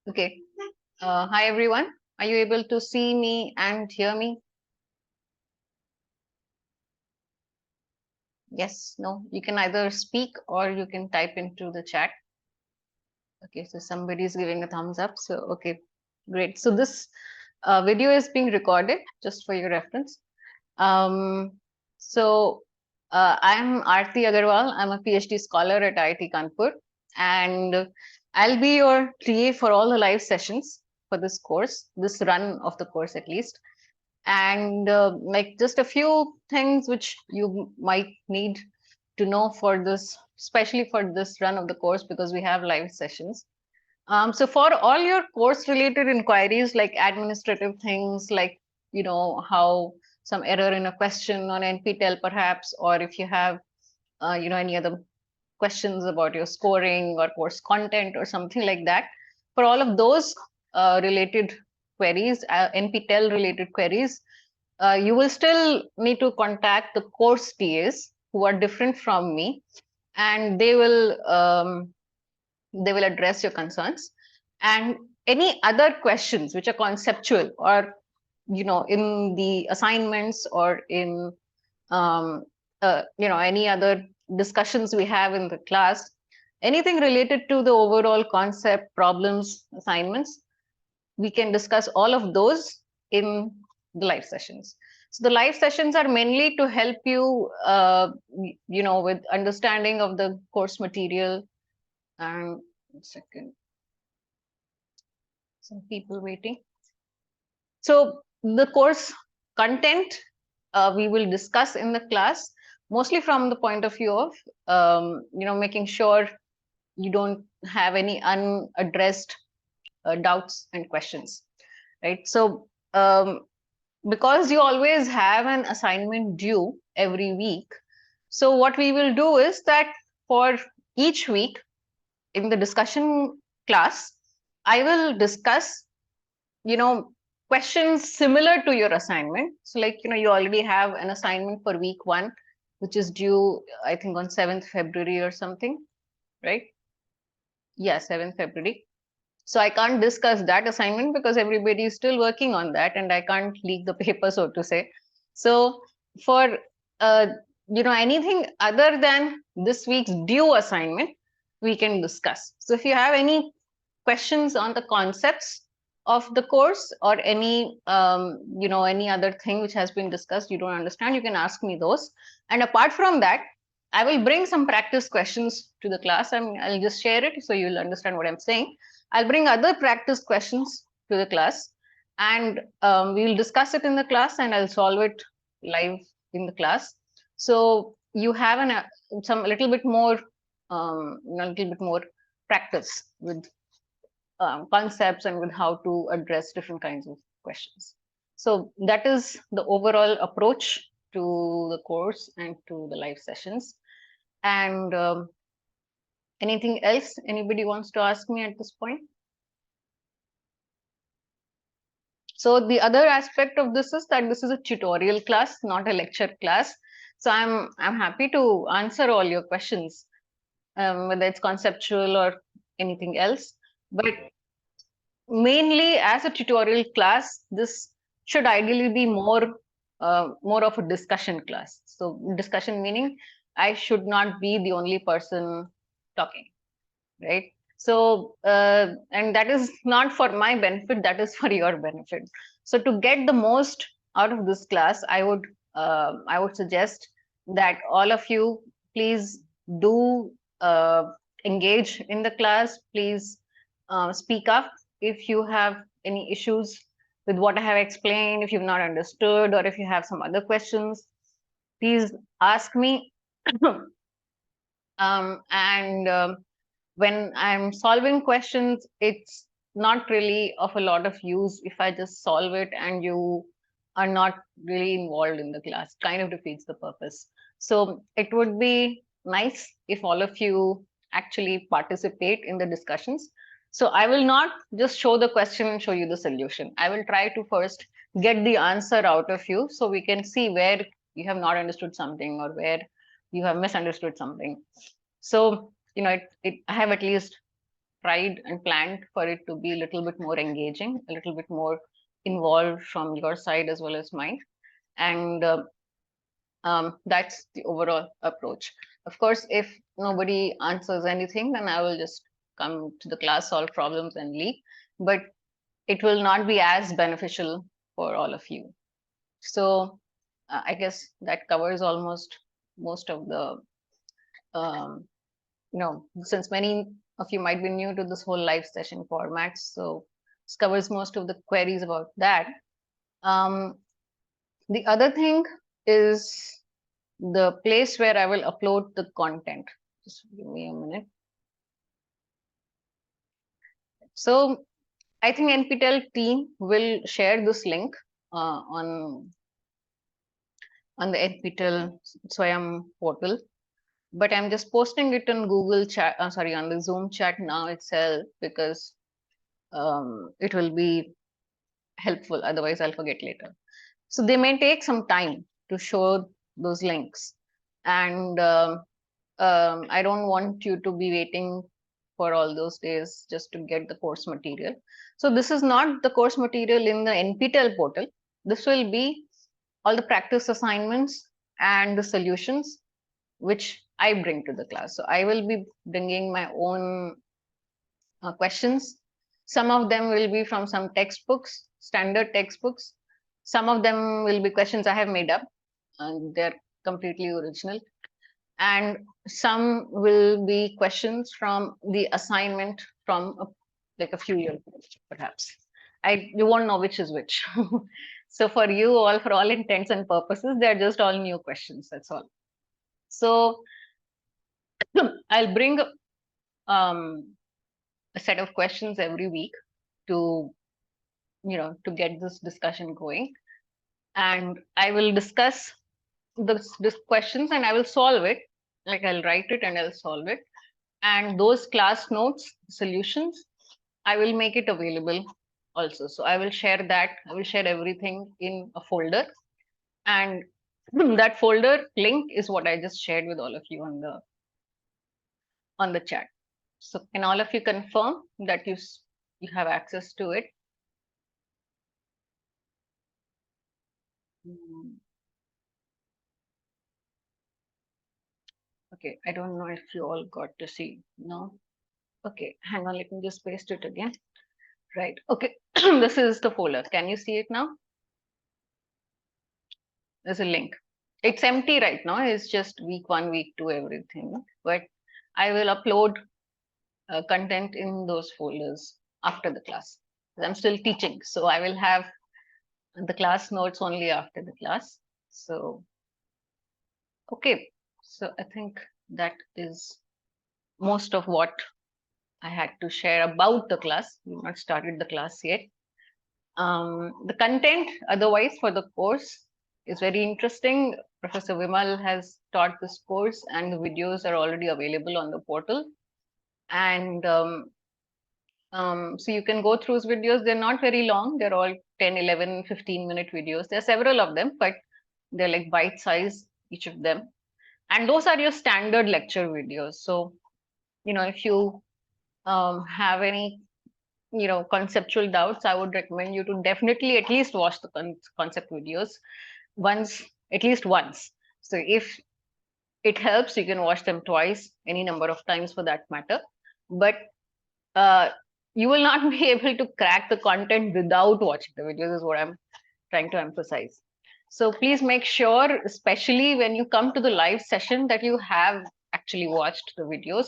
Okay. Hi, everyone. Are you able to see me and hear me? Yes, no. You can either speak or you can type into the chat. Okay, so somebody is giving a thumbs up. So, okay, great. So this video is being recorded just for your reference. Um, I'm Aarti Agarwal. I'm a PhD scholar at IIT Kanpur, and I'll be your TA for all the live sessions for this course, this run of the course at least. And like just a few things which you might need to know for this, especially for this run of the course, because we have live sessions. So for all your course related inquiries, like administrative things, like, how some error in a question on NPTEL perhaps, or if you have, any other questions about your scoring or course content or something like that, for all of those related queries, NPTEL related queries, you will still need to contact the course TAs who are different from me, and they will address your concerns. And any other questions which are conceptual, or in the assignments, or in any other discussions we have in the class, anything related to the overall concept, problems, assignments, we can discuss all of those in the live sessions. So the live sessions are mainly to help you, with understanding of the course material. And one second, some people waiting. So the course content we will discuss in the class, mostly from the point of view of, making sure you don't have any unaddressed doubts and questions, right? So because you always have an assignment due every week, so what we will do is that for each week in the discussion class, I will discuss, you know, questions similar to your assignment. So like, you already have an assignment for week 1, which is due, I think, on 7th February or something, right? Yeah, 7th February. So I can't discuss that assignment because everybody is still working on that, and I can't leak the paper, so to say. So for uh, anything other than this week's due assignment, we can discuss. So if you have any questions on the concepts of the course, or any any other thing which has been discussed you don't understand, you can ask me those. And apart from that, I will bring some practice questions to the class, and I'll just share it so you'll understand what I'm saying. I'll bring other practice questions to the class, and we'll discuss it in the class, and I'll solve it live in the class. So you have some little bit more, practice with concepts and with how to address different kinds of questions. So that is the overall approach to the course and to the live sessions. And anything else anybody wants to ask me at this point? So the other aspect of this is that this is a tutorial class, not a lecture class. So I'm happy to answer all your questions, whether it's conceptual or anything else. But mainly as a tutorial class, this should ideally be more of a discussion class. So discussion meaning I should not be the only person talking, right? So and that is not for my benefit, that is for your benefit. So to get the most out of this class, I would suggest that all of you please do engage in the class. Please speak up if you have any issues with what I have explained, if you've not understood, or if you have some other questions, please ask me. And when I'm solving questions, it's not really of a lot of use if I just solve it and you are not really involved in the class. Kind of defeats the purpose. So it would be nice if all of you actually participate in the discussions. So I will not just show the question and show you the solution. I will try to first get the answer out of you so we can see where you have not understood something or where you have misunderstood something. So I have at least tried and planned for it to be a little bit more engaging, a little bit more involved from your side as well as mine. And that's the overall approach. Of course, if nobody answers anything, then I will just come to the class, solve problems, and leave. But it will not be as beneficial for all of you. So I guess that covers almost most of the, since many of you might be new to this whole live session format, so this covers most of the queries about that. The other thing is the place where I will upload the content. Just give me a minute. So I think NPTEL team will share this link on the NPTEL Swayam portal, but I'm just posting it on Google chat, on the Zoom chat now itself, because it will be helpful. Otherwise, I'll forget later. So they may take some time to show those links, and I don't want you to be waiting for all those days just to get the course material. So this is not the course material in the NPTEL portal. This will be all the practice assignments and the solutions which I bring to the class. So I will be bringing my own questions. Some of them will be from some textbooks, standard textbooks. Some of them will be questions I have made up, and they're completely original. And some will be questions from the assignment from like a few years ago, perhaps. You won't know which is which. So for you all, for all intents and purposes, they're just all new questions. That's all. So I'll bring a set of questions every week to to get this discussion going, and I will discuss this questions and I will solve it. Like I'll write it and I'll solve it, and those class notes, solutions, I will make it available also. So I will share that. I will share everything in a folder, and that folder link is what I just shared with all of you on the chat. So can all of you confirm that you have access to it? Okay, I don't know if you all got to see. No? Okay, hang on, let me just paste it again. Right, okay, this is the folder. Can you see it now? There's a link. It's empty right now. It's just week 1, week 2, everything. But I will upload content in those folders after the class. I'm still teaching, so I will have the class notes only after the class. So, okay. So I think that is most of what I had to share about the class. We've not started the class yet. The content otherwise for the course is very interesting. Professor Vimal has taught this course and the videos are already available on the portal. And so you can go through his videos. They're not very long. They're all 10, 11, 15-minute videos. There are several of them, but they're like bite size, each of them. And those are your standard lecture videos. So, if you have any conceptual doubts, I would recommend you to definitely at least watch the concept videos at least once. So if it helps, you can watch them twice, any number of times for that matter. But you will not be able to crack the content without watching the videos, is what I'm trying to emphasize. So please make sure, especially when you come to the live session, that you have actually watched the videos,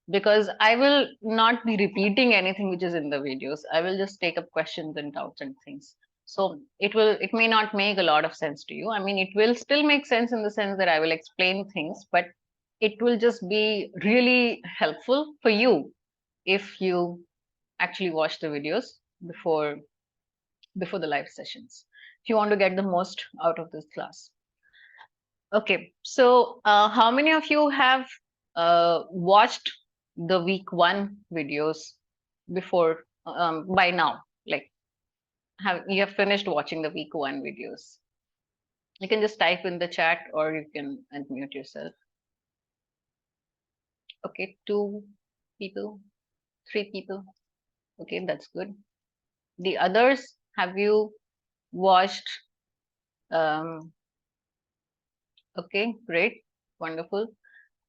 because I will not be repeating anything which is in the videos. I will just take up questions and doubts and things. So it may not make a lot of sense to you. I mean, it will still make sense in the sense that I will explain things, but it will just be really helpful for you if you actually watch the videos before the live sessions, if you want to get the most out of this class. Okay, so how many of you have watched the week 1 videos before by now? Like, you have finished watching the week 1 videos? You can just type in the chat or you can unmute yourself. Okay, 2 people. 3 people. Okay, that's good. The others, have you watched? Okay, great, wonderful.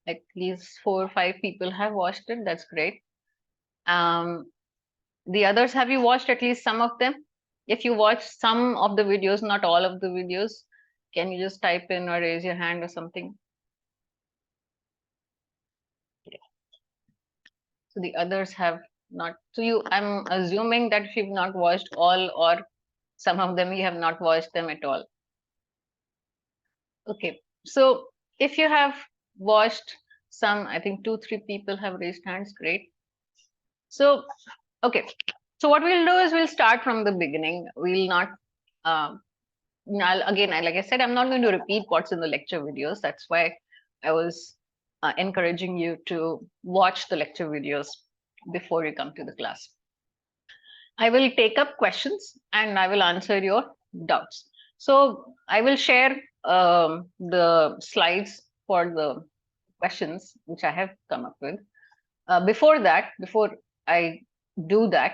At least 4 or 5 people have watched it. That's great. The others, have you watched at least some of them? If you watch some of the videos, not all of the videos, can you just type in or raise your hand or something? So the others have not. So I'm assuming that if you've not watched all or some of them, you have not watched them at all. Okay. So if you have watched some, I think 2, 3 people have raised hands. Great. So, okay. So what we'll do is we'll start from the beginning. We'll not, like I said, I'm not going to repeat what's in the lecture videos. That's why I was encouraging you to watch the lecture videos before you come to the class. I will take up questions and I will answer your doubts. So I will share the slides for the questions which I have come up with. Before I do that,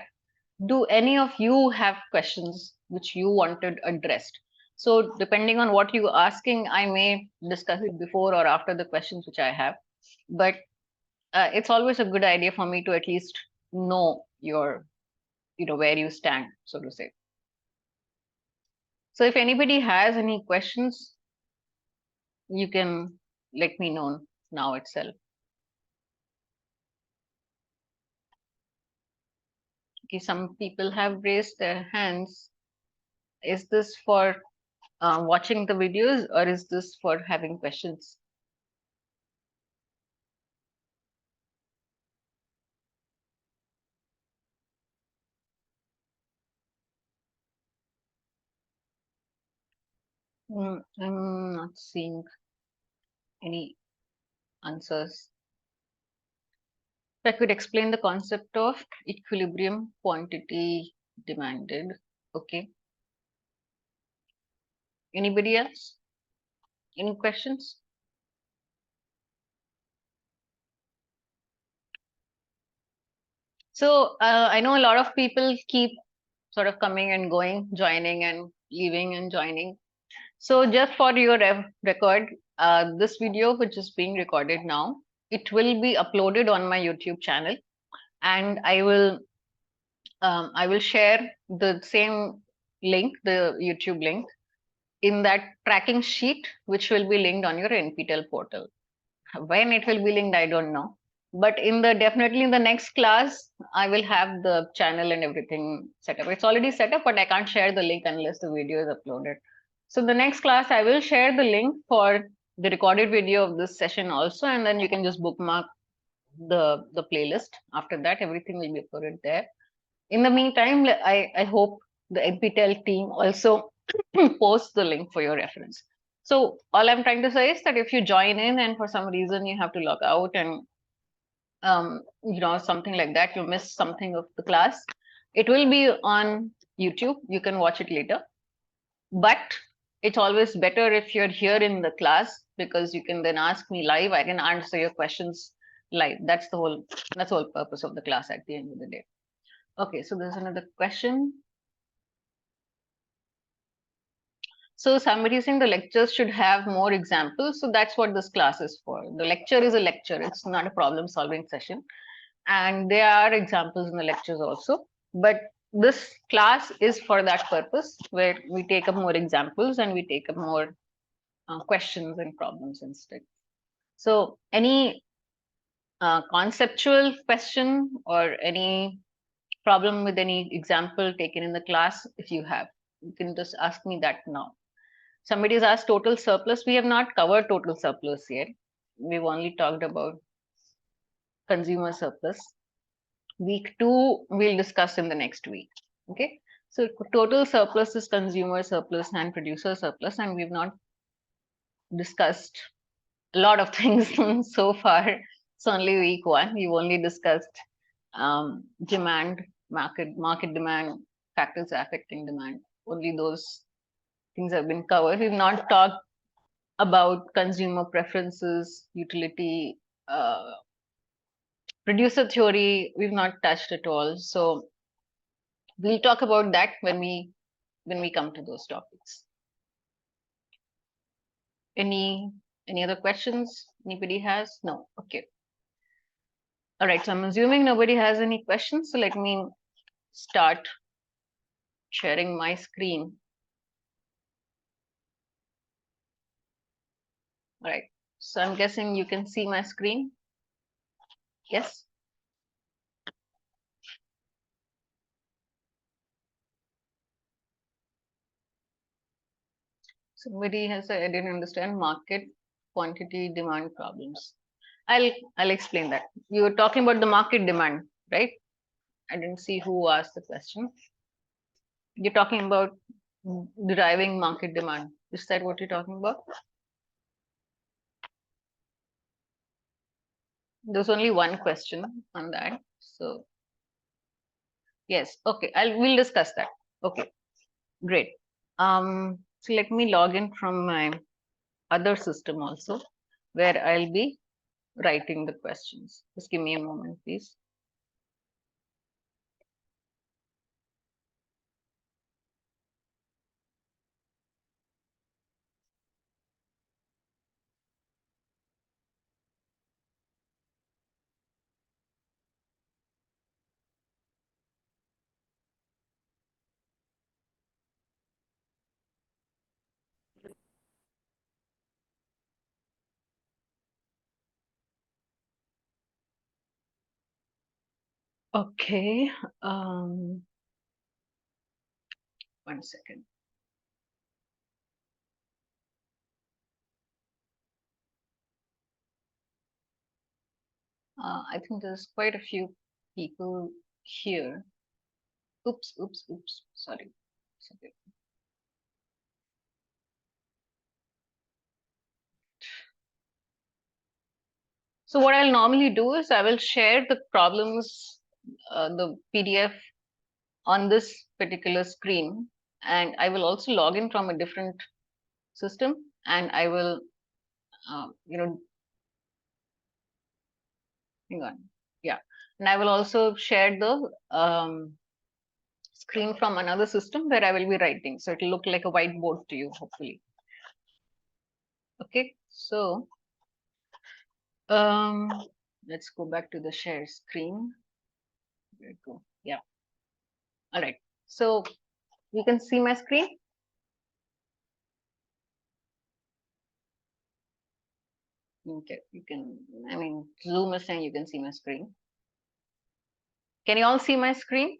do any of you have questions which you wanted addressed? So depending on what you're asking, I may discuss it before or after the questions which I have. But it's always a good idea for me to at least know where you stand, so to say. So if anybody has any questions, you can let me know now itself. Okay, some people have raised their hands. Is this for watching the videos or is this for having questions? I'm not seeing any answers. I could explain the concept of equilibrium quantity demanded. Okay. Anybody else? Any questions? So I know a lot of people keep sort of coming and going, joining and leaving and joining. So just for your record, this video, which is being recorded now, it will be uploaded on my YouTube channel, and I will share the same link, the YouTube link, in that tracking sheet, which will be linked on your NPTEL portal. When it will be linked, I don't know. But definitely in the next class, I will have the channel and everything set up. It's already set up, but I can't share the link unless the video is uploaded. So the next class, I will share the link for the recorded video of this session also, and then you can just bookmark the playlist. After that, everything will be uploaded there. In the meantime, I hope the NPTEL team also posts the link for your reference. So all I'm trying to say is that if you join in and for some reason you have to log out and something like that, you miss something of the class, it will be on YouTube. You can watch it later. But it's always better if you're here in the class because you can then ask me live. I can answer your questions live. That's the whole purpose of the class at the end of the day. Okay, so there's another question. So somebody is saying the lectures should have more examples. So that's what this class is for. The lecture is a lecture. It's not a problem solving session. And there are examples in the lectures also. But this class is for that purpose, where we take up more examples and we take up more questions and problems instead. So any conceptual question or any problem with any example taken in the class, if you have, you can just ask me that now. Somebody has asked total surplus. We have not covered total surplus yet. We've only talked about consumer surplus. Week 2, we'll discuss in the next week. Okay. So total surplus is consumer surplus and producer surplus, and we've not discussed a lot of things so far. It's only week 1. We've only discussed demand, market demand, factors affecting demand. Only those things have been covered. We've not talked about consumer preferences, utility, Producer theory, we've not touched at all. So we'll talk about that when we come to those topics. Any other questions anybody has? No. Okay. All right. So I'm assuming nobody has any questions. So let me start sharing my screen. All right. So I'm guessing you can see my screen. Yes. Somebody has said, I didn't understand market quantity demand problems. I'll explain that. You were talking about the market demand, right? I didn't see who asked the question. You're talking about deriving market demand. Is that what you're talking about? There's only one question on that. So yes, okay. We'll discuss that. Okay, great. So let me log in from my other system also, where I'll be writing the questions. Just give me a moment, please. Okay. 1 second. I think there's quite a few people here. Oops. Sorry. Sorry. So what I'll normally do is I will share the problems, the PDF on this particular screen, and I will also log in from a different system, and I will, hang on, yeah, and I will also share the screen from another system where I will be writing, so it'll look like a whiteboard to you, hopefully. Okay, so let's go back to the share screen. There we go. Yeah. All right. So you can see my screen. Okay, you can, I mean, Zoom is saying you can see my screen. Can you all see my screen?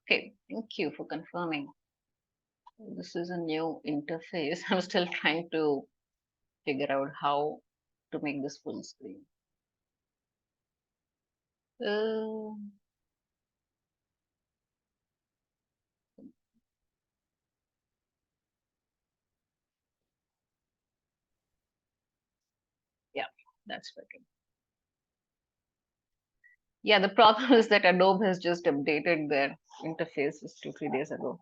Okay, thank you for confirming. This is a new interface. I'm still trying to figure out how to make this full screen. Yeah, that's working. Yeah, the problem is that Adobe has just updated their interfaces 2-3 days ago.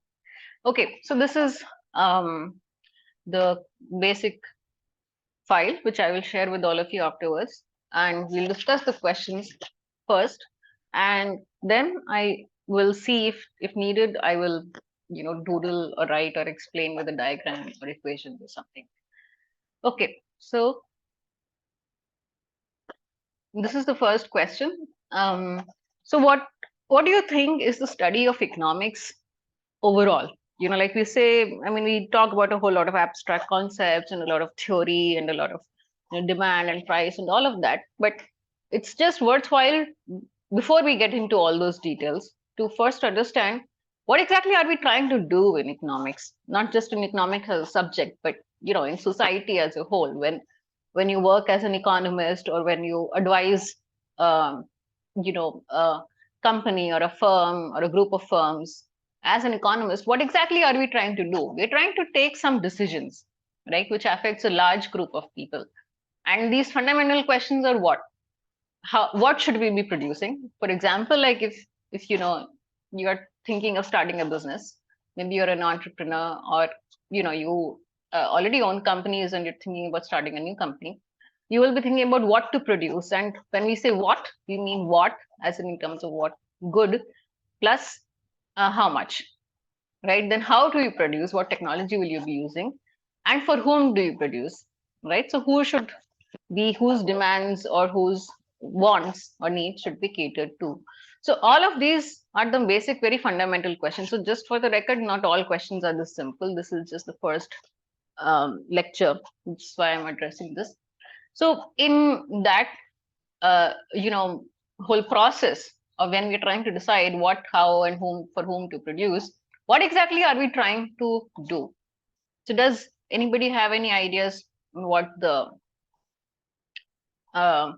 Okay, so this is the basic file, which I will share with all of you afterwards. And we'll discuss the questions first. And then I will see if needed, I will, doodle or write or explain with a diagram or equation or something. Okay, so this is the first question. So what do you think is the study of economics overall? Like we say, I mean, we talk about a whole lot of abstract concepts and a lot of theory and a lot of demand and price and all of that. But it's just worthwhile, before we get into all those details, to first understand what exactly are we trying to do in economics, not just in economics as a subject, but in society as a whole. When you work as an economist or when you advise, um, a company or a firm or a group of firms, as an economist, what exactly are we trying to do? We're trying to take some decisions, right, which affects a large group of people. And these fundamental questions are what should we be producing? For example, like if you are thinking of starting a business, maybe you're an entrepreneur, or you already own companies and you're thinking about starting a new company, you will be thinking about what to produce. And when we say what, we mean what, as in terms of what good plus how much, right? Then how do you produce? What technology will you be using? And for whom do you produce, right? So who should be, whose demands or whose wants or needs should be catered to? So all of these are the basic, very fundamental questions. So just for the record, not all questions are this simple. This is just the first lecture. That's why I'm addressing this. So in that, whole process of when we're trying to decide what, how, and whom, for whom to produce, what exactly are we trying to do? So does anybody have any ideas on uh,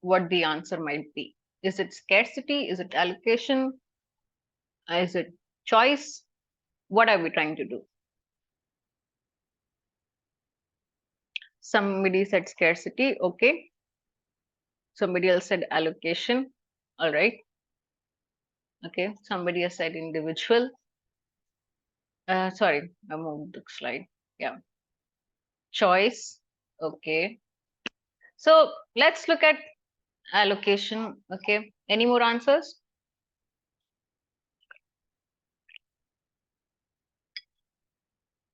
what the answer might be? Is it scarcity? Is it allocation? Is it choice? What are we trying to do? Somebody said scarcity. Okay. Somebody else said allocation. All right. Okay. Somebody has said individual. Sorry, I moved the slide. Yeah. Choice. Okay. So let's look at allocation. Okay. Any more answers?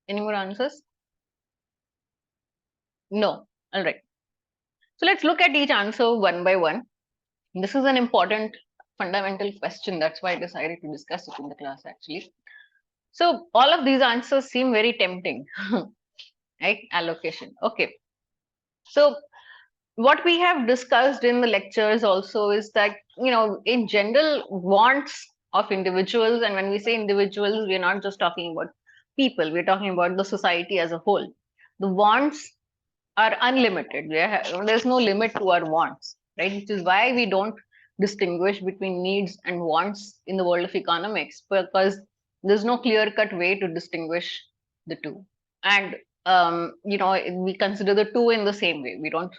Any more answers? No. All right. So let's look at each answer one by one. This is an important fundamental question. That's why I decided to discuss it in the class actually. So all of these answers seem very tempting, right? Allocation. Okay. So what we have discussed in the lectures also is that, in general, wants of individuals, and when we say individuals, we're not just talking about people, we're talking about the society as a whole. The wants are unlimited. There's no limit to our wants, right? Which is why we don't distinguish between needs and wants in the world of economics, because there's no clear-cut way to distinguish the two. And we consider the two in the same way. We don't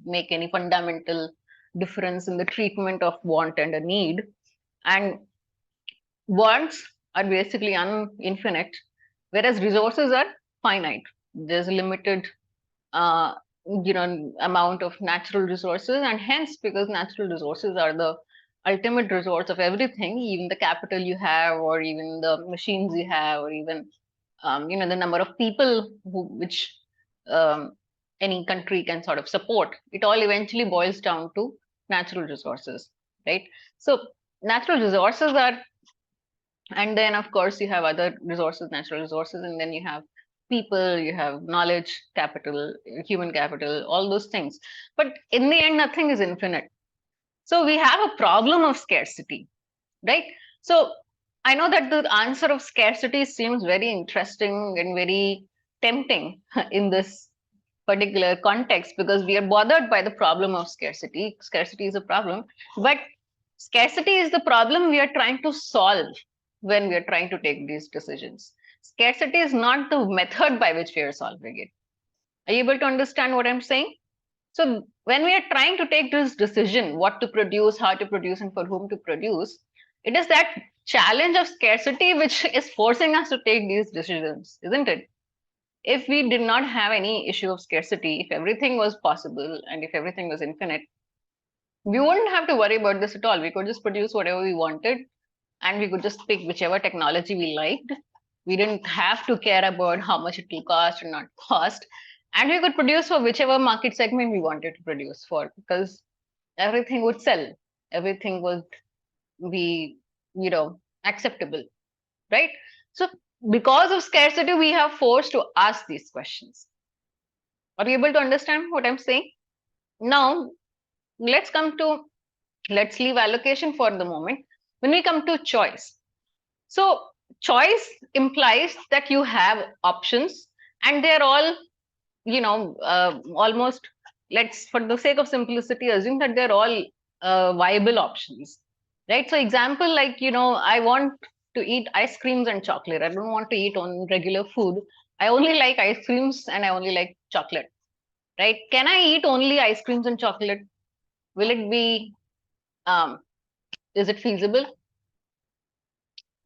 make any fundamental difference in the treatment of want and a need. And wants are basically infinite, whereas resources are finite. There's a limited amount of natural resources, and hence, because natural resources are the ultimate resource of everything, even the capital you have, or even the machines you have, or even the number of people which um, any country can sort of support, it all eventually boils down to natural resources, right? So natural resources are, and then of course you have other resources, natural resources, and then you have people, you have knowledge, capital, human capital, all those things. But in the end, nothing is infinite. So we have a problem of scarcity, right? So I know that the answer of scarcity seems very interesting and very tempting in this particular context, because we are bothered by the problem of scarcity. Scarcity is a problem, but scarcity is the problem we are trying to solve when we are trying to take these decisions. Scarcity is not the method by which we are solving it. Are you able to understand what I'm saying? So when we are trying to take this decision, what to produce, how to produce, and for whom to produce, it is that challenge of scarcity which is forcing us to take these decisions, isn't it? If we did not have any issue of scarcity, if everything was possible and if everything was infinite, we wouldn't have to worry about this at all. We could just produce whatever we wanted, and we could just pick whichever technology we liked. We didn't have to care about how much it will cost or not cost. And we could produce for whichever market segment we wanted to produce for, because everything would sell. Everything would be, acceptable, right? So because of scarcity, we have forced to ask these questions. Are you able to understand what I'm saying? Now, let's leave allocation for the moment. When we come to choice, so choice implies that you have options, and they're all, almost, let's, for the sake of simplicity, assume that they're all viable options, right? So example, like, I want to eat ice creams and chocolate. I don't want to eat on regular food. I only like ice creams and I only like chocolate, right? Can I eat only ice creams and chocolate? Will it be, is it feasible?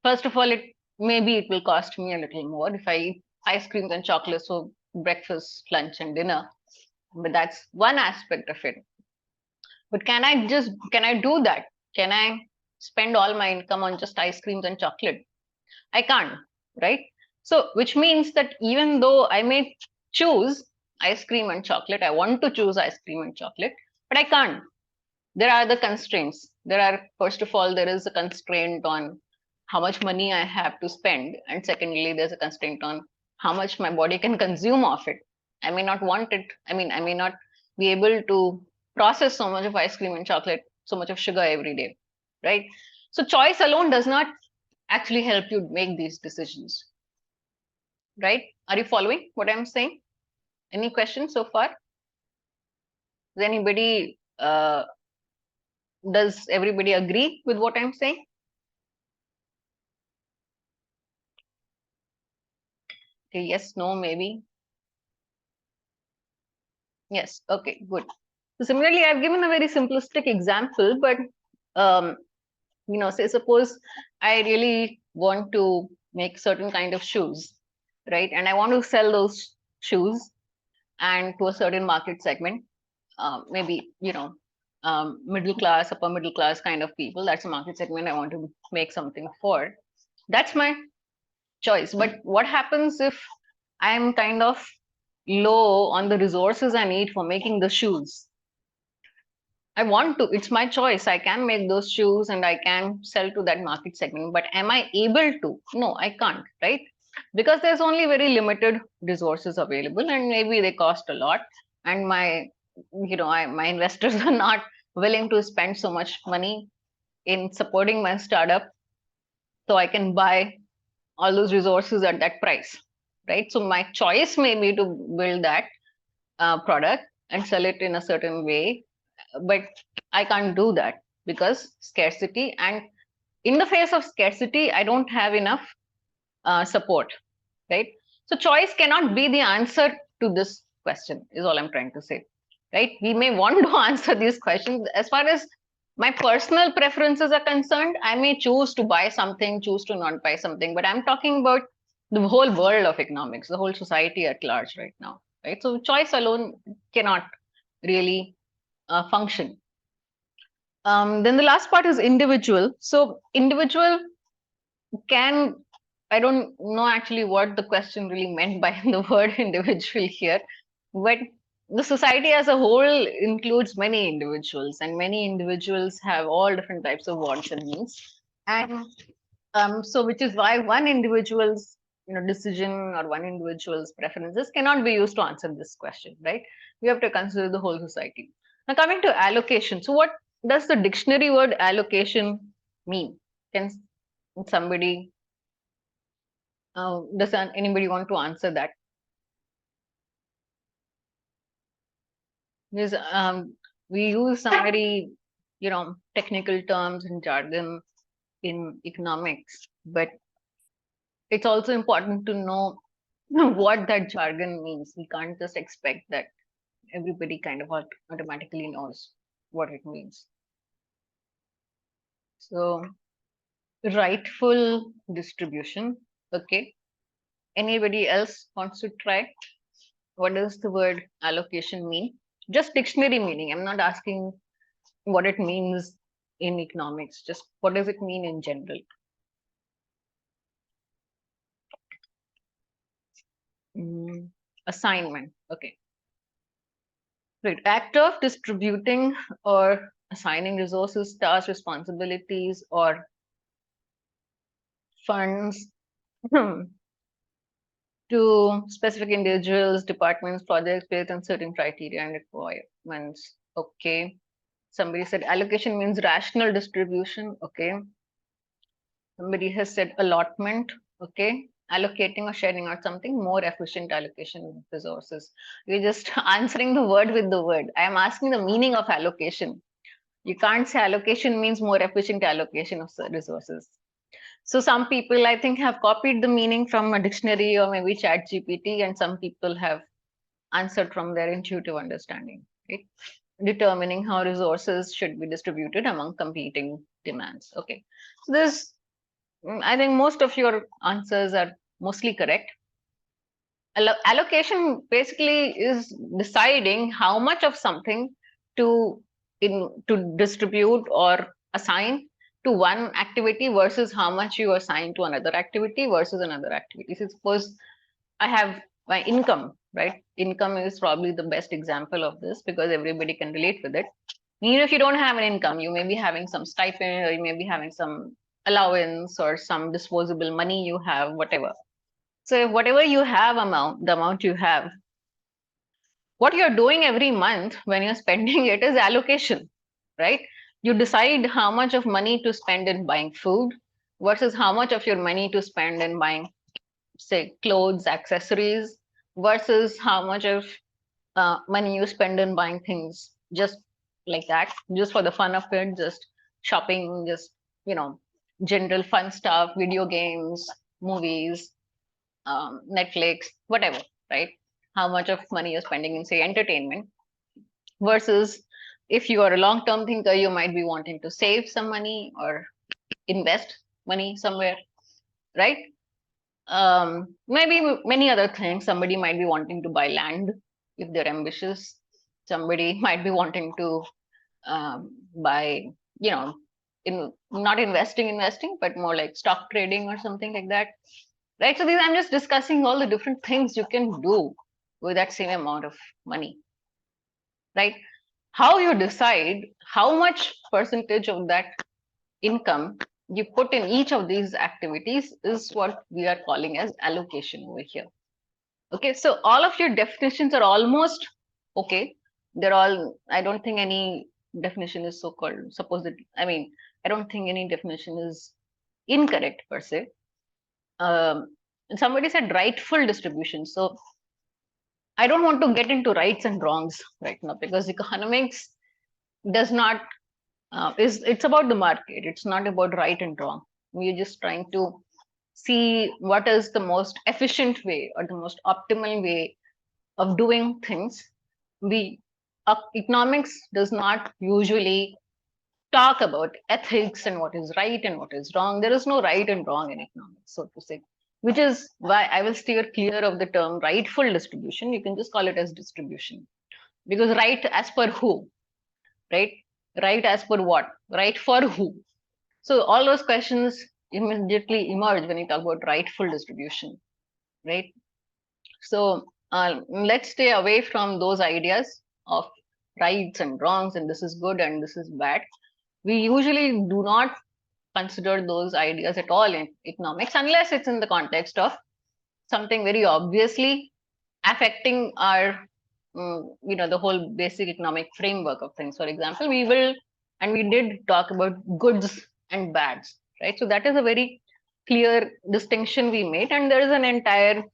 First of all, maybe it will cost me a little more if I eat ice creams and chocolate. So breakfast, lunch, and dinner. But that's one aspect of it. But can I do that? Can I spend all my income on just ice creams and chocolate? I can't, right? So, which means that even though I may choose ice cream and chocolate, I want to choose ice cream and chocolate, but I can't. There are the constraints. There are, first of all, there is a constraint on how much money I have to spend. And secondly, there's a constraint on how much my body can consume of it. I may not want it. I may not be able to process so much of ice cream and chocolate, so much of sugar every day, right? So choice alone does not actually help you make these decisions, right? Are you following what I'm saying? Any questions so far? Does anybody, does everybody agree with what I'm saying? Okay, yes, no, maybe. Yes, okay, good. So similarly, I've given a very simplistic example, but um, say suppose I really want to make certain kind of shoes, right? And I want to sell those shoes and to a certain market segment, maybe middle class, upper middle class kind of people. That's a market segment I want to make something for. That's my choice. But what happens if I'm kind of low on the resources I need for making the shoes? I want to, it's my choice. I can make those shoes and I can sell to that market segment, but am I able to? No, I can't, right? Because there's only very limited resources available and maybe they cost a lot. And my investors are not willing to spend so much money in supporting my startup so I can buy all those resources at that price, right? So my choice may be to build that product and sell it in a certain way, but I can't do that because scarcity. And in the face of scarcity, I don't have enough support, right? So choice cannot be the answer to this question, is all I'm trying to say, right? We may want to answer these questions. As far as my personal preferences are concerned, I may choose to buy something, choose to not buy something, but I'm talking about the whole world of economics, the whole society at large right now, right? So choice alone cannot really function. Then the last part is individual. So individual can, I don't know actually what the question really meant by the word individual here, but the society as a whole includes many individuals, and many individuals have all different types of wants and needs. And so which is why one individual's decision or one individual's preferences cannot be used to answer this question, right? We have to consider the whole society. Now coming to allocation. So what does the dictionary word allocation mean? Can somebody, does anybody want to answer that? Because we use some very technical terms and jargon in economics, but it's also important to know what that jargon means. We can't just expect that everybody kind of automatically knows what it means. So rightful distribution. Okay. Anybody else wants to try? What does the word allocation mean? Just dictionary meaning. I'm not asking what it means in economics. Just what does it mean in general? Assignment. Okay. Right. Act of distributing or assigning resources, tasks, responsibilities, or funds to specific individuals, departments, projects based on certain criteria and requirements. Okay. Somebody said allocation means rational distribution. Okay. Somebody has said allotment. Okay. Allocating or sharing out something, more efficient allocation of resources. You're just answering the word with the word. I am asking the meaning of allocation. You can't say allocation means more efficient allocation of resources. So some people, I think, have copied the meaning from a dictionary or maybe chat GPT, and some people have answered from their intuitive understanding, right? Determining how resources should be distributed among competing demands. Okay. So this, I think most of your answers are mostly correct. Allocation basically is deciding how much of something to distribute or assign to one activity versus how much you assign to another activity versus another activity. So suppose I have my income, right? Income is probably the best example of this because everybody can relate with it. Even if you don't have an income, you may be having some stipend, or you may be having some allowance or some disposable money you have, whatever. So whatever you have amount, the amount you have, what you're doing every month when you're spending it is allocation, right? You decide how much of money to spend in buying food versus how much of your money to spend in buying, say, clothes, accessories, versus how much of money you spend in buying things just like that, just for the fun of it, just shopping, just, general fun stuff, video games, movies, Netflix, whatever, right? How much of money you're spending in, say, entertainment, versus if you are a long-term thinker, you might be wanting to save some money or invest money somewhere, right? Maybe many other things. Somebody might be wanting to buy land if they're ambitious. Somebody might be wanting to buy, in not investing, but more like stock trading or something like that, right? So these, I'm just discussing all the different things you can do with that same amount of money, right? How you decide how much percentage of that income you put in each of these activities is what we are calling as allocation over here. Okay, so all of your definitions are almost okay. They're all, I don't think any definition is so called, supposed, I mean, I don't think any definition is incorrect per se. Somebody said rightful distribution. So I don't want to get into rights and wrongs right now because economics does not is it's about the market. It's not about right and wrong. We're just trying to see what is the most efficient way or the most optimal way of doing things. We economics does not usually talk about ethics and what is right and what is wrong. There is no right and wrong in economics, so to say, which is why I will steer clear of the term rightful distribution. You can just call it as distribution, because right as per who, right? Right as per what? Right for who? So all those questions immediately emerge when you talk about rightful distribution, right? So let's stay away from those ideas of rights and wrongs and this is good and this is bad. We usually do not consider those ideas at all in economics unless it's in the context of something very obviously affecting our the whole basic economic framework of things. For example, we will, and we did talk about goods and bads, right? So that is a very clear distinction we made, and there is an entire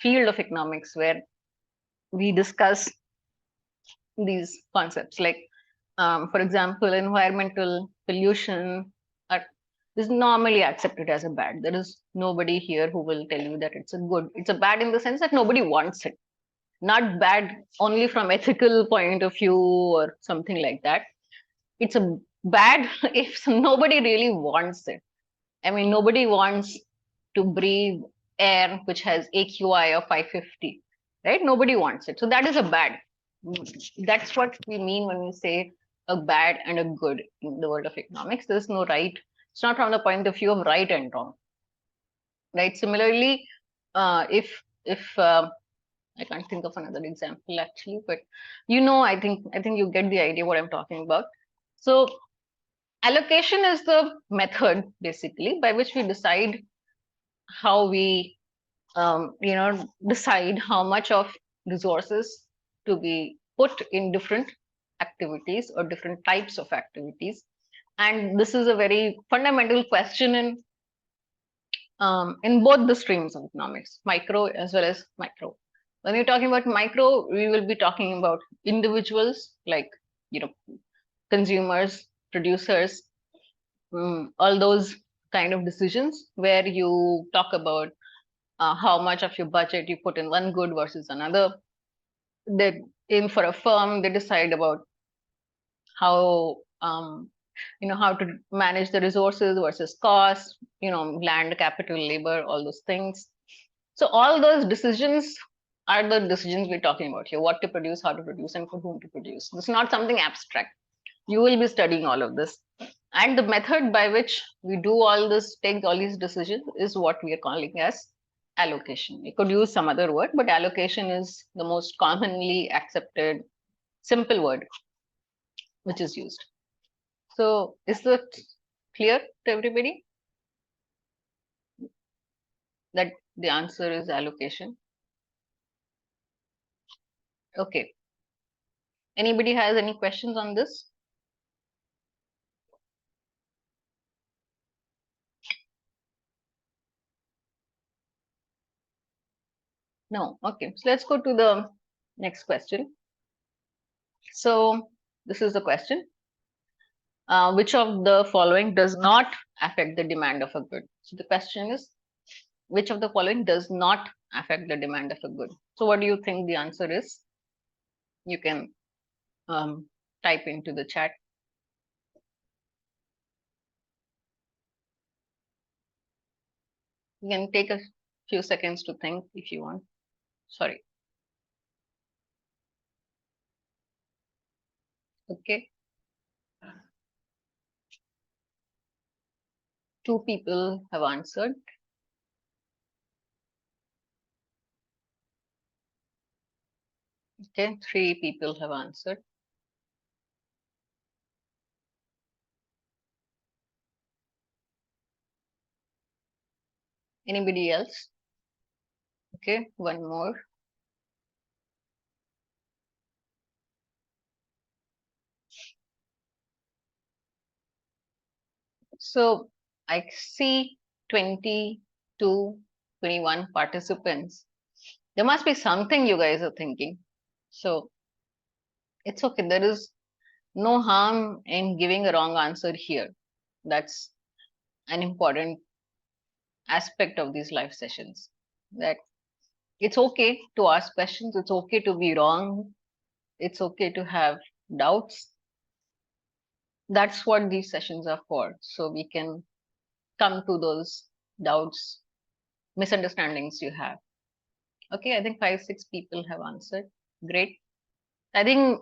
field of economics where we discuss these concepts, like for example, environmental pollution is normally accepted as a bad. There is nobody here who will tell you that it's a good. It's a bad in the sense that nobody wants it. Not bad only from ethical point of view or something like that. It's a bad if nobody really wants it. I mean, nobody wants to breathe air which has AQI of 550, right? Nobody wants it. So that is a bad. That's what we mean when we say a bad and a good in the world of economics. There's no right. It's not from the point of view of right and wrong, right? Similarly, if I can't think of another example actually, but I think you get the idea what I'm talking about. So allocation is the method basically by which we decide how we decide how much of resources to be put in different activities or different types of activities. And this is a very fundamental question in both the streams of economics, micro as well as macro. When we're talking about micro, we will be talking about individuals like consumers, producers, all those kind of decisions where you talk about how much of your budget you put in one good versus another. They, in for a firm, they decide about how how to manage the resources versus cost, land, capital, labor, all those things. So all those decisions are the decisions we're talking about here: what to produce, how to produce, and for whom to produce. This is not something abstract. You will be studying all of this, and the method by which we do all this, take all these decisions, is what we are calling as allocation. We could use some other word, but allocation is the most commonly accepted simple word which is used. So is that clear to everybody that the answer is allocation? Okay. Anybody has any questions on this? No. Okay. So let's go to the next question. So this is the question. Which of the following does not affect the demand of a good? So the question is, which of the following does not affect the demand of a good? So what do you think the answer is? You can type into the chat. You can take a few seconds to think if you want. Sorry. Okay. 2 people have answered. Okay, 3 people have answered. Anybody else? Okay, 1 more. So I see 22, 21 participants. There must be something you guys are thinking. So it's okay. There is no harm in giving a wrong answer here. That's an important aspect of these live sessions. That it's okay to ask questions, it's okay to be wrong, it's okay to have doubts. That's what these sessions are for. So we can come to those doubts, misunderstandings you have. Okay, I think 5, 6 people have answered. Great. I think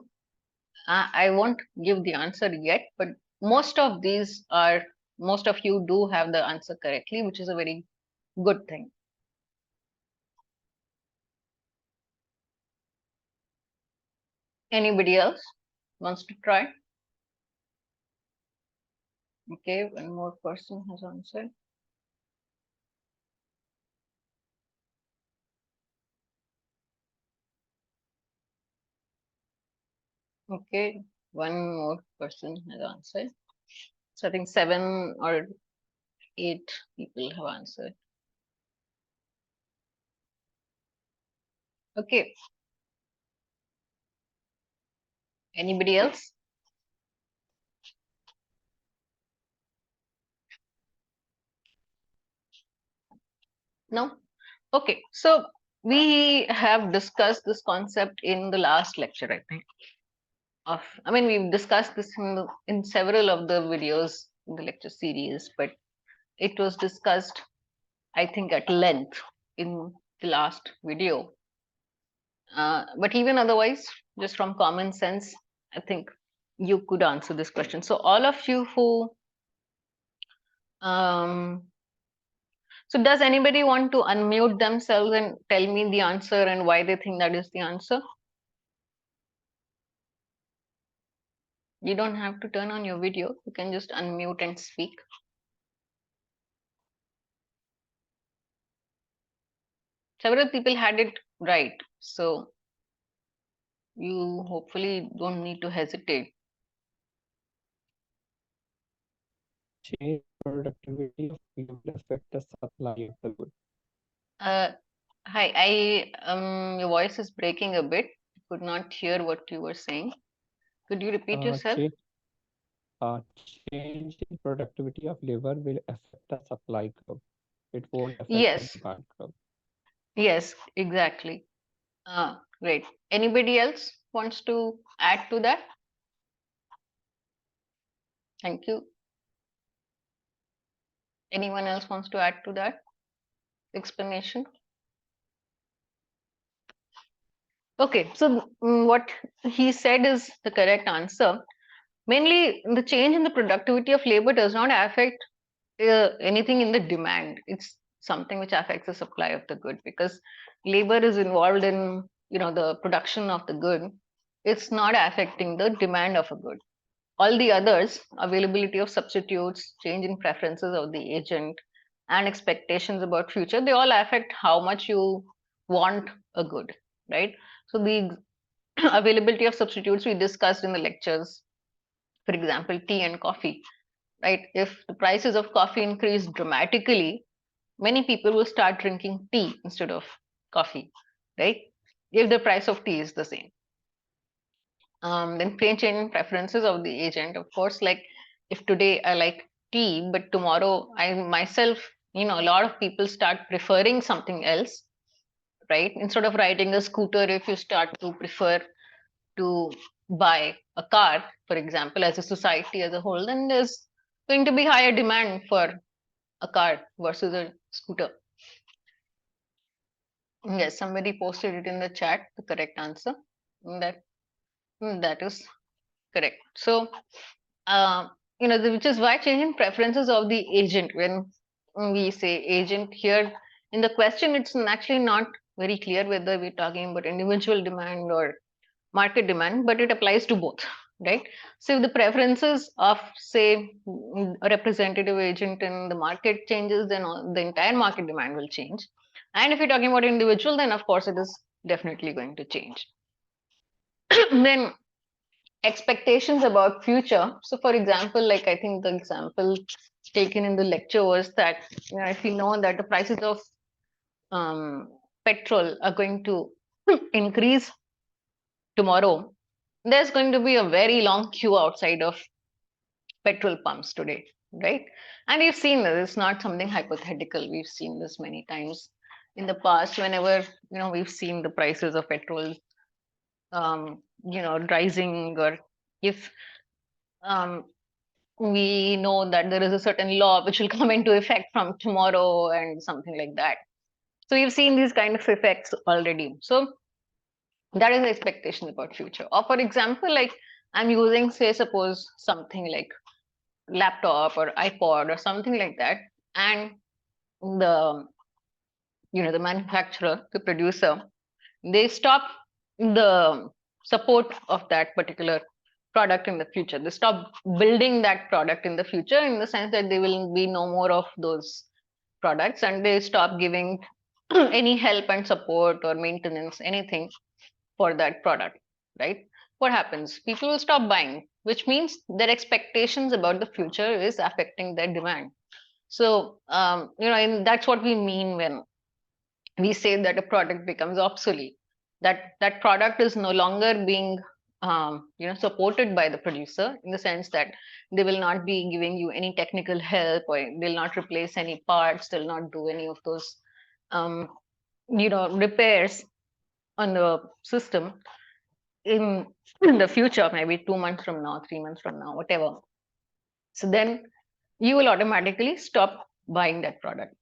I won't give the answer yet, but most of you do have the answer correctly, which is a very good thing. Anybody else wants to try? Okay, 1 more person has answered. Okay, 1 more person has answered. So I think 7 or 8 people have answered. Okay. Anybody else? No? Okay. So we have discussed this concept in the last lecture, I think. I mean, we've discussed this in several of the videos in the lecture series, but it was discussed, I think, at length in the last video. But even otherwise, just from common sense, I think you could answer this question. So all of you who so does anybody want to unmute themselves and tell me the answer and why they think that is the answer? You don't have to turn on your video. You can just unmute and speak. Several people had it right. So you hopefully don't need to hesitate. Change productivity of labor affect the supply of the good. Hi, your voice is breaking a bit. I could not hear what you were saying. Could you repeat yourself? Change in productivity of labor will affect the supply curve. It won't affect the Yes, demand curve. yes, exactly. Great. Anybody else wants to add to that? Thank you. Anyone else wants to add to that explanation? Okay, so what he said is the correct answer. Mainly, the change in the productivity of labor does not affect anything in the demand. It's something which affects the supply of the good, because labor is involved in, the production of the good. It's not affecting the demand of a good. All the others, availability of substitutes, change in preferences of the agent, and expectations about future, they all affect how much you want a good, right? So the availability of substitutes we discussed in the lectures, for example, tea and coffee, right? If the prices of coffee increase dramatically, many people will start drinking tea instead of coffee, right? If the price of tea is the same. Then change in preferences of the agent, of course, like if today I like tea, but tomorrow I myself, a lot of people start preferring something else, right? Instead of riding a scooter, if you start to prefer to buy a car, for example, as a society as a whole, then there's going to be higher demand for a car versus a scooter. Yes, somebody posted it in the chat, the correct answer. That that is correct. So, uh, which is why changing preferences of the agent, when we say agent here in the question, it's actually not very clear whether we're talking about individual demand or market demand, but it applies to both, right? So if the preferences of, say, a representative agent in the market changes, then the entire market demand will change. And if you're talking about individual, then of course it is definitely going to change. Then expectations about future. So for example, like I think the example taken in the lecture was that, if you know that the prices of um, petrol are going to increase tomorrow, there's going to be a very long queue outside of petrol pumps today, right? And we've seen this, it's not something hypothetical. We've seen this many times in the past, whenever, we've seen the prices of petrol, rising, or if um, we know that there is a certain law which will come into effect from tomorrow and something like that. So we've seen these kind of effects already. So that is the expectation about future. Or for example, like I'm using, say, suppose something like laptop or iPod or something like that, and the the manufacturer, the producer, they stop the support of that particular product in the future. They stop building that product in the future, in the sense that there will be no more of those products, and they stop giving any help and support or maintenance, anything for that product, right? What happens? People will stop buying, which means their expectations about the future is affecting their demand. So, and that's what we mean when we say that a product becomes obsolete. That product is no longer being supported by the producer, in the sense that they will not be giving you any technical help, or they'll not replace any parts, they'll not do any of those um, repairs on the system in the future, maybe 2 months from now, 3 months from now, whatever. So then you will automatically stop buying that product.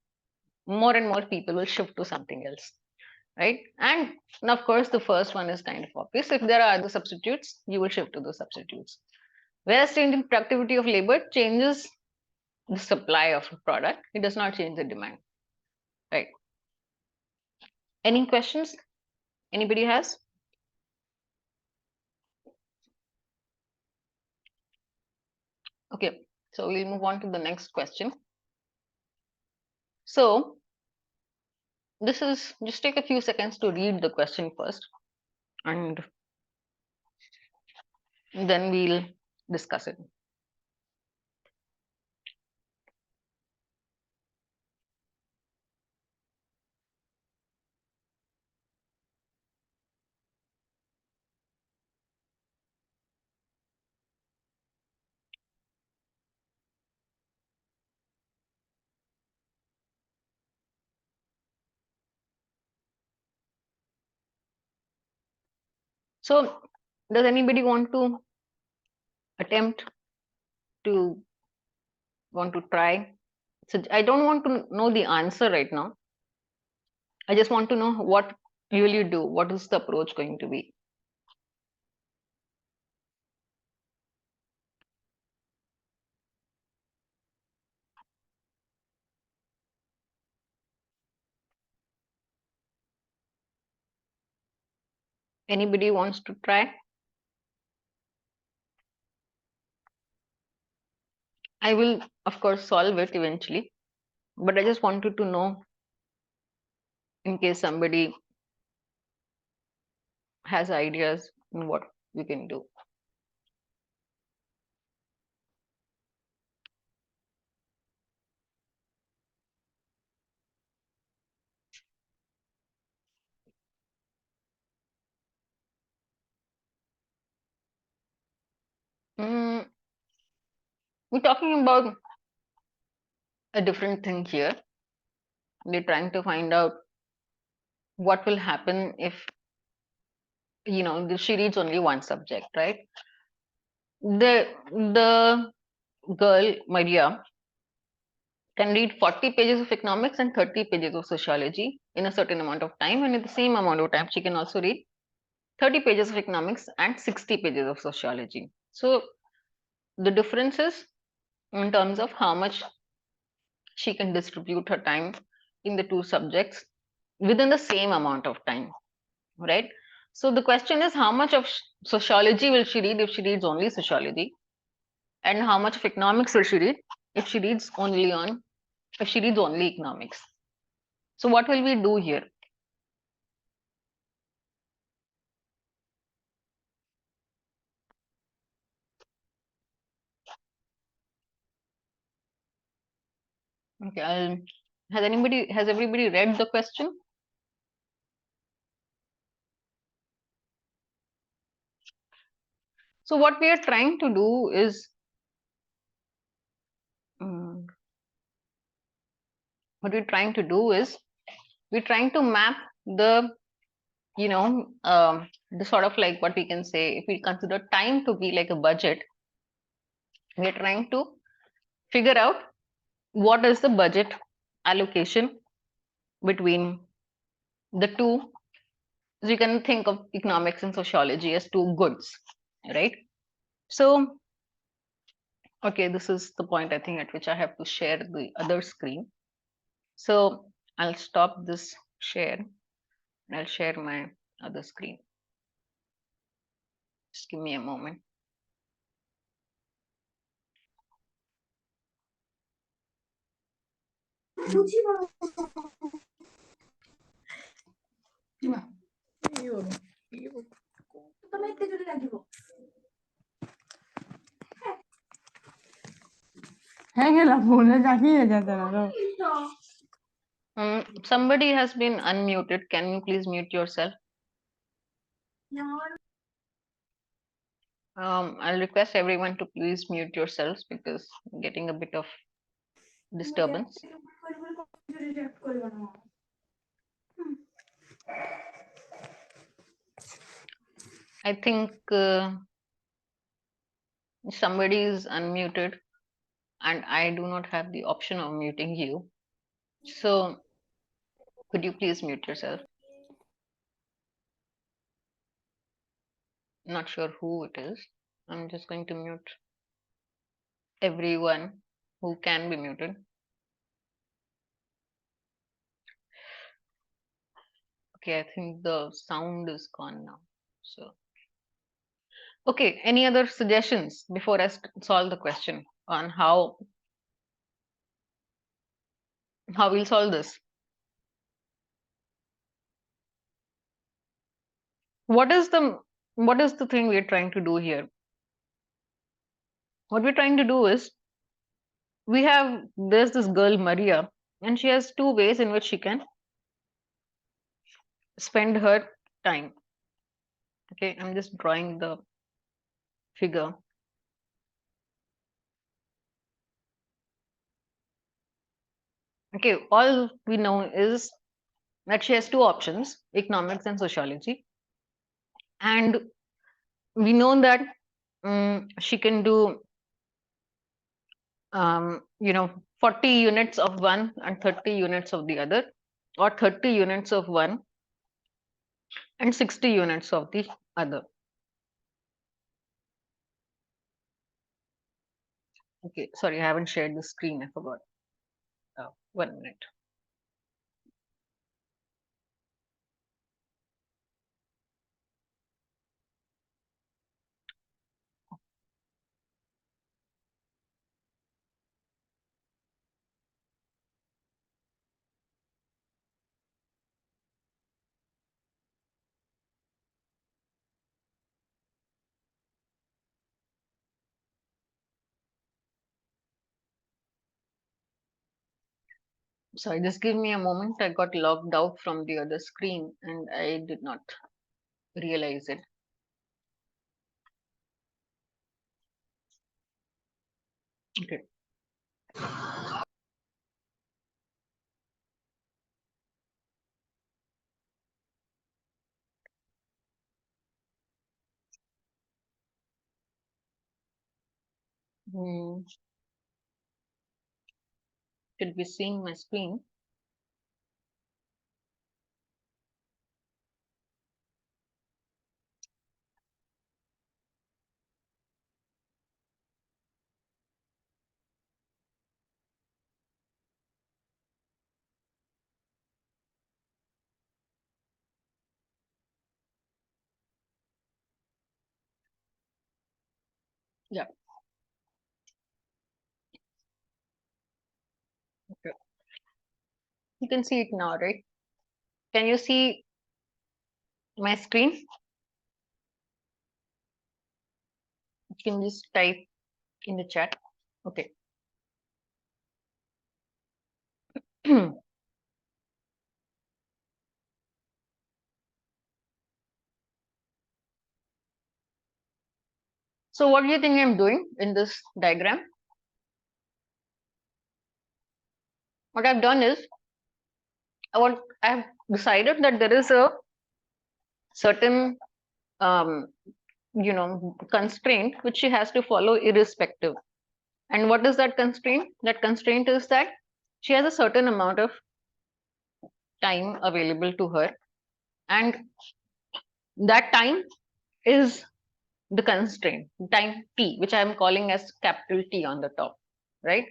More and more people will shift to something else, right? And of course, the first one is kind of obvious. If there are other substitutes, you will shift to those substitutes. Whereas changing productivity of labor changes the supply of a product, it does not change the demand, right? Any questions? Anybody has? Okay, so we'll move on to the next question. So this is, just take a few seconds to read the question first, and then we'll discuss it. So does anybody want to attempt to try? So I don't want to know the answer right now. I just want to know what will you do? What is the approach going to be? Anybody wants to try? I will, of course, solve it eventually, but I just wanted to know in case somebody has ideas in what we can do. Mm, we're talking about a different thing here. We're trying to find out what will happen if she reads only one subject, right? The girl Maria can read 40 pages of economics and 30 pages of sociology in a certain amount of time, and in the same amount of time she can also read 30 pages of economics and 60 pages of sociology. So the difference is in terms of how much she can distribute her time in the two subjects within the same amount of time, right? So the question is, how much of sociology will she read if she reads only sociology, and how much of economics will she read if she reads only economics? So what will we do here? Okay, has everybody read the question? So what we are trying to do is, we're trying to map the the sort of like what we can say, if we consider time to be like a budget, we are trying to figure out what is the budget allocation between the two. So you can think of economics and sociology as two goods, right? So okay, this is the point I think at which I have to share the other screen. So I'll stop this share and I'll share my other screen. Just give me a moment. Somebody has been unmuted. Can you please mute yourself? I'll request everyone to please mute yourselves because I'm getting a bit of disturbance. I think somebody is unmuted and I do not have the option of muting you. So could you please mute yourself? Not sure who it is. I'm just going to mute everyone who can be muted. Okay, I think the sound is gone now. So, okay, any other suggestions before I solve the question on how we'll solve this? What is the thing we're trying to do here? What we're trying to do is, there's this girl Maria, and she has two ways in which she can spend her time. Okay, I'm just drawing the figure. Okay, all we know is that she has two options, economics and sociology. And we know that she can do 40 units of one and 30 units of the other, or 30 units of one and 60 units of the other. Okay, sorry, I haven't shared the screen. I forgot. 1 minute. Sorry, just give me a moment. I got logged out from the other screen and I did not realize it. Okay. Hmm. Should be seeing my screen. Yeah. Okay. You can see it now, right? Can you see my screen? You can just type in the chat. Okay. So what do you think I'm doing in this diagram? What I've done is I've decided that there is a certain constraint which she has to follow irrespective. And what is that constraint? That constraint is that she has a certain amount of time available to her, and that time is the constraint, time t, which I am calling as capital T on the top, right?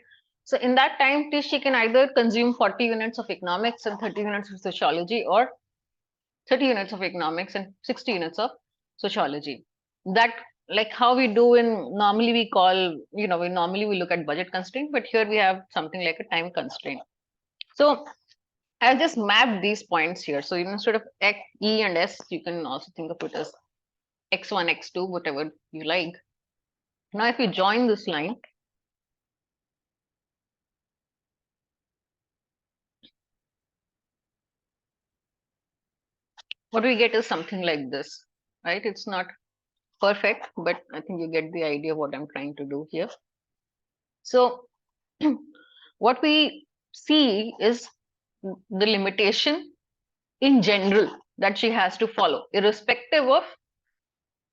So in that time t, she can either consume 40 units of economics and 30 units of sociology, or 30 units of economics and 60 units of sociology. That, like how we do in normally we call, we normally we look at budget constraint, but here we have something like a time constraint. So I've just mapped these points here. So instead of X, E and S, you can also think of it as X1, X2, whatever you like. Now, if you join this line, what we get is something like this, right? It's not perfect, but I think you get the idea of what I'm trying to do here. So what we see is the limitation in general that she has to follow, irrespective of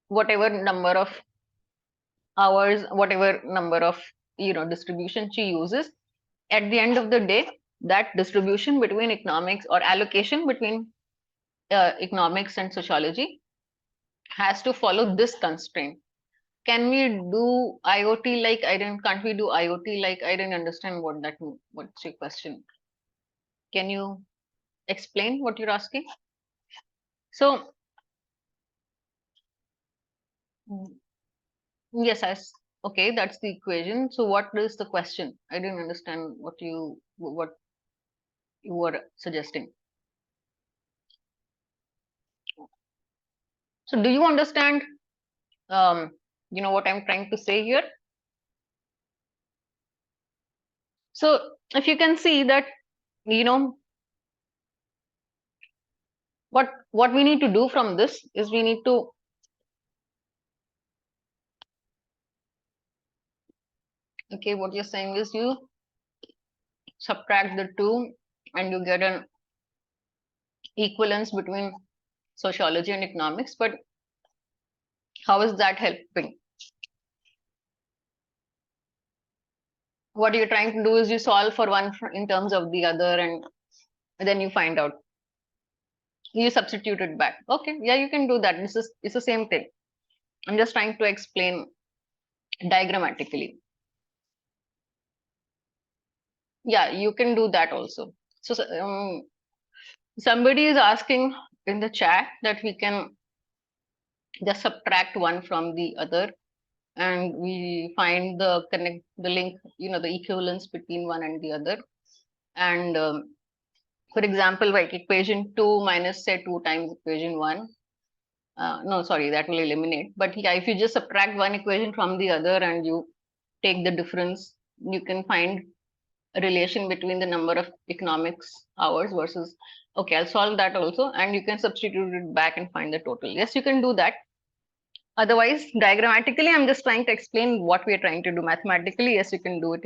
whatever number of hours, whatever number of distribution she uses. At the end of the day, that distribution between economics or allocation between economics and sociology has to follow this constraint. Can we do IoT like I didn't? Can't we do IoT like I didn't understand what that means? What's your question? Can you explain what you're asking? So yes, okay, that's the equation. So what is the question? I didn't understand what you were suggesting. So do you understand what I'm trying to say here? So if you can see that, what we need to do from this is we need to okay, what you're saying is you subtract the two and you get an equivalence between sociology and economics, but how is that helping? What you're trying to do is you solve for one in terms of the other, and then you find out. You substitute it back. Okay, yeah, you can do that. It's the same thing. I'm just trying to explain diagrammatically. Yeah, you can do that also. So somebody is asking in the chat that we can just subtract one from the other, and we find the link, the equivalence between one and the other. And for example, like equation 2 minus say 2 times equation 1. No, sorry, that will eliminate. But yeah, if you just subtract one equation from the other and you take the difference, you can find a relation between the number of economics hours versus, okay, I'll solve that also, and you can substitute it back and find the total. Yes, you can do that. Otherwise, diagrammatically, I'm just trying to explain what we are trying to do. Mathematically, yes, you can do it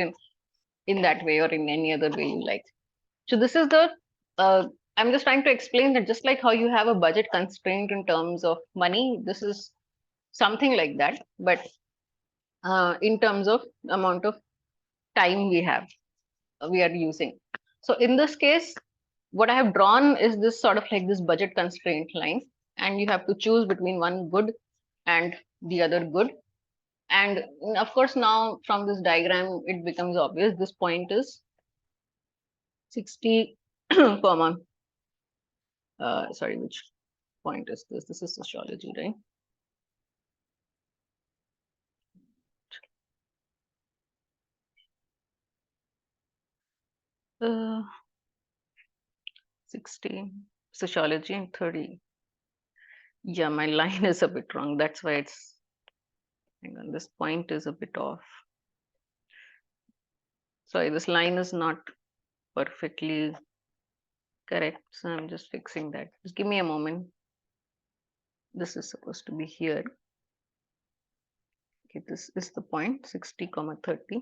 in that way or in any other way you like. So this is the, I'm just trying to explain that just like how you have a budget constraint in terms of money, this is something like that, but in terms of amount of time we are using. So in this case, what I have drawn is this sort of like this budget constraint line, and you have to choose between one good and the other good. And of course, now from this diagram, it becomes obvious this point is 60, comma, sorry, which point is this? This is sociology, right? Uh, 60 sociology and 30. Yeah, my line is a bit wrong. That's why it's, hang on, this point is a bit off. Sorry, this line is not perfectly correct. So I'm just fixing that. Just give me a moment. This is supposed to be here. Okay, this is the point 60, 30.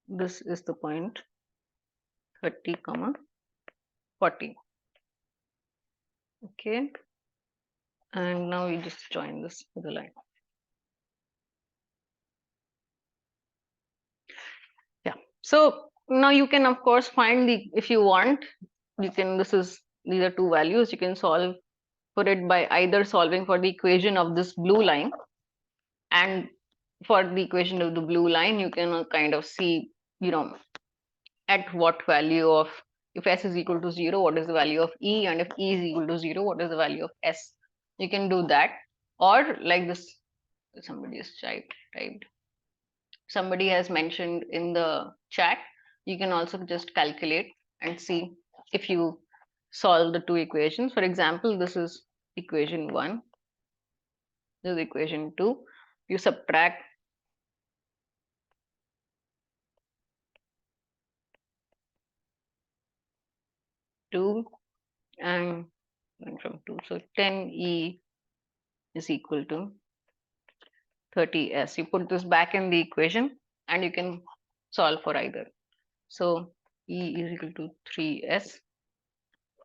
This is the point 30, 40. Okay. And now we just join this with the line. Yeah. So now you can of course find if you want, you can, these are two values. You can solve for it by either solving for the equation of this blue line, and for the equation of the blue line, you can kind of see, at what value of, if S is equal to 0, what is the value of E, and if E is equal to 0, what is the value of S. You can do that, or like this, somebody has typed. Somebody has mentioned in the chat, you can also just calculate and see if you solve the two equations. For example, this is equation 1, this is equation 2. You subtract 2 and from 2. So 10E is equal to 30S. You put this back in the equation and you can solve for either. So E is equal to 3S.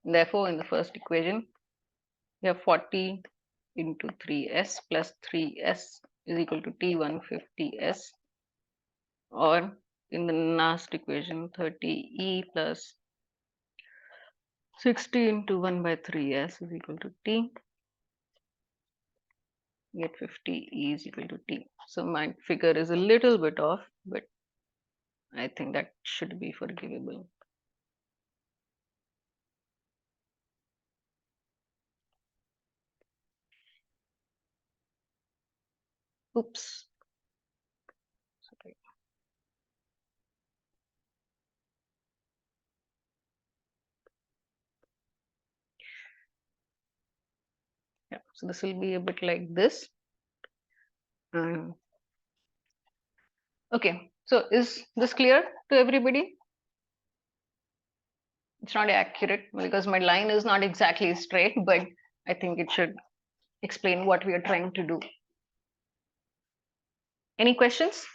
Therefore, in the first equation, we have 40 into 3S plus 3S is equal to T150S. Or in the last equation, 30E plus 60 into 1 by 3S is equal to T. Get 50E is equal to T. So my figure is a little bit off, but I think that should be forgivable. Oops. Sorry. Yeah, so this will be a bit like this. Okay, so is this clear to everybody? It's not accurate because my line is not exactly straight, but I think it should explain what we are trying to do. Any questions?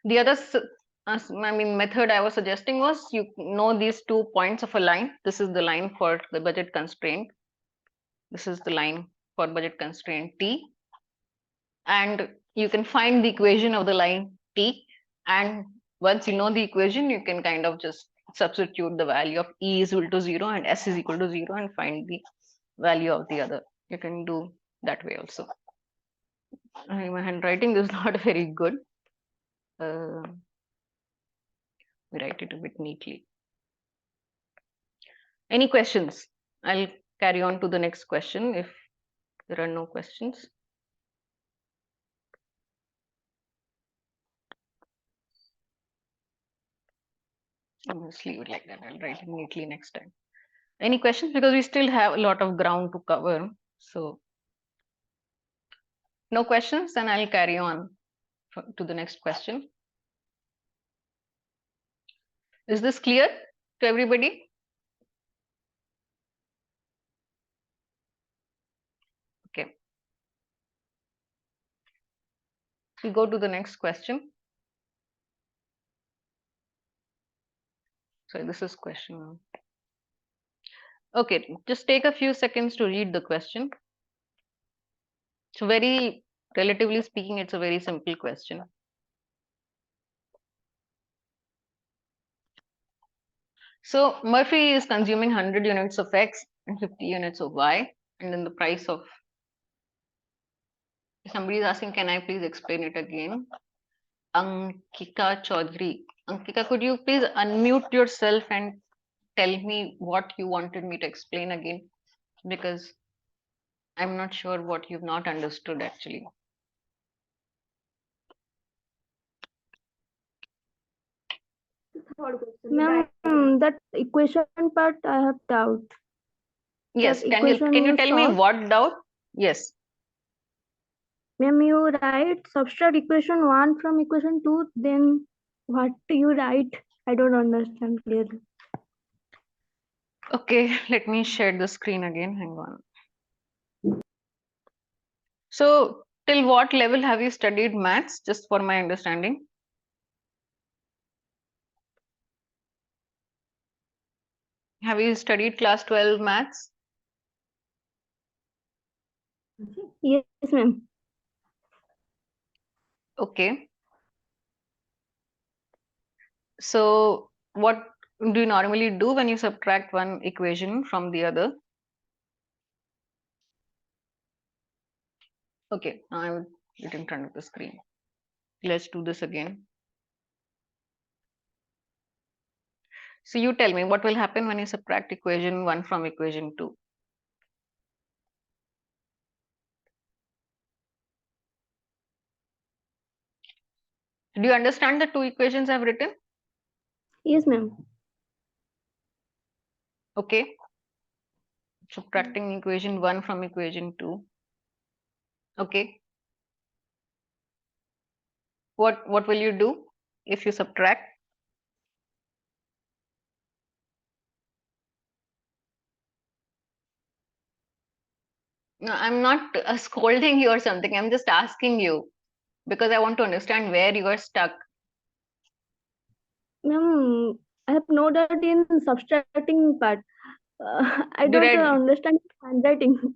The other method I was suggesting was, you know, these 2 points of a line. This is the line for the budget constraint. This is the line for budget constraint T. And you can find the equation of the line T. And once you know the equation, you can kind of just substitute the value of E is equal to 0 and S is equal to 0 and find the value of the other. You can do that way also. My handwriting is not very good. We write it a bit neatly. Any questions? I'll carry on to the next question if there are no questions. I'm going to leave it like that. I'll write it neatly next time. Any questions? Because we still have a lot of ground to cover. So no questions, then I'll carry on to the next question. Is this clear to everybody? Okay. We go to the next question. So this is question. Okay, just take a few seconds to read the question. So relatively speaking, it's a very simple question. So Murphy is consuming 100 units of X and 50 units of Y, and then the price of, somebody is asking, can I please explain it again? Ankika Chaudhary. Ankika, could you please unmute yourself and tell me what you wanted me to explain again? Because I'm not sure what you've not understood actually. Ma'am, that equation part I have doubt. Yes, That can you equation tell me solve? what doubt? Yes. Ma'am, you write subtract equation 1 from equation 2, then what do you write? I don't understand clearly. Okay, let me share the screen again. Hang on. So till what level have you studied maths, just for my understanding? Have you studied class 12 maths? Yes, ma'am. Okay. So what do you normally do when you subtract one equation from the other? Okay, now I will get in front of the screen. Let's do this again. So you tell me what will happen when you subtract equation 1 from equation 2. Do you understand the two equations I've written? Yes, ma'am. Okay. Subtracting equation 1 from equation 2. Okay. What will you do if you subtract? No, I'm not scolding you or something. I'm just asking you because I want to understand where you are stuck. Ma'am, I have no doubt in subtracting part. I Did don't I? understand handwriting.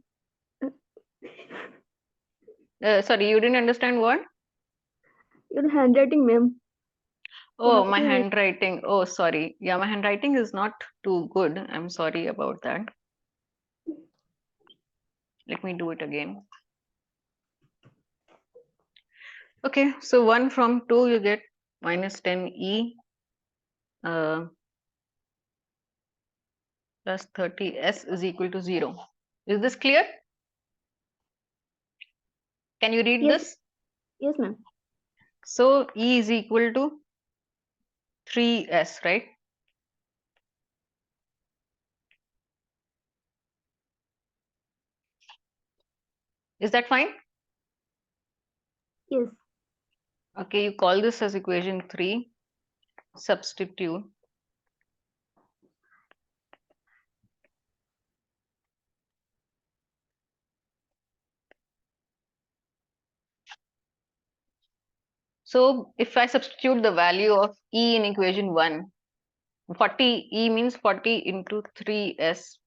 Sorry, you didn't understand what? Your handwriting, ma'am. Oh, What my you write? handwriting. Oh, sorry. Yeah, my handwriting is not too good. I'm sorry about that. Let me do it again. Okay, so 1 from 2 you get minus 10e plus 30s is equal to 0. Is this clear? Can you read Yes. this? Yes, ma'am. So E is equal to 3s, right? Is that fine? Yes. Okay, you call this as equation 3. Substitute. So if I substitute the value of E in equation 1, 40, E means 40 into 3s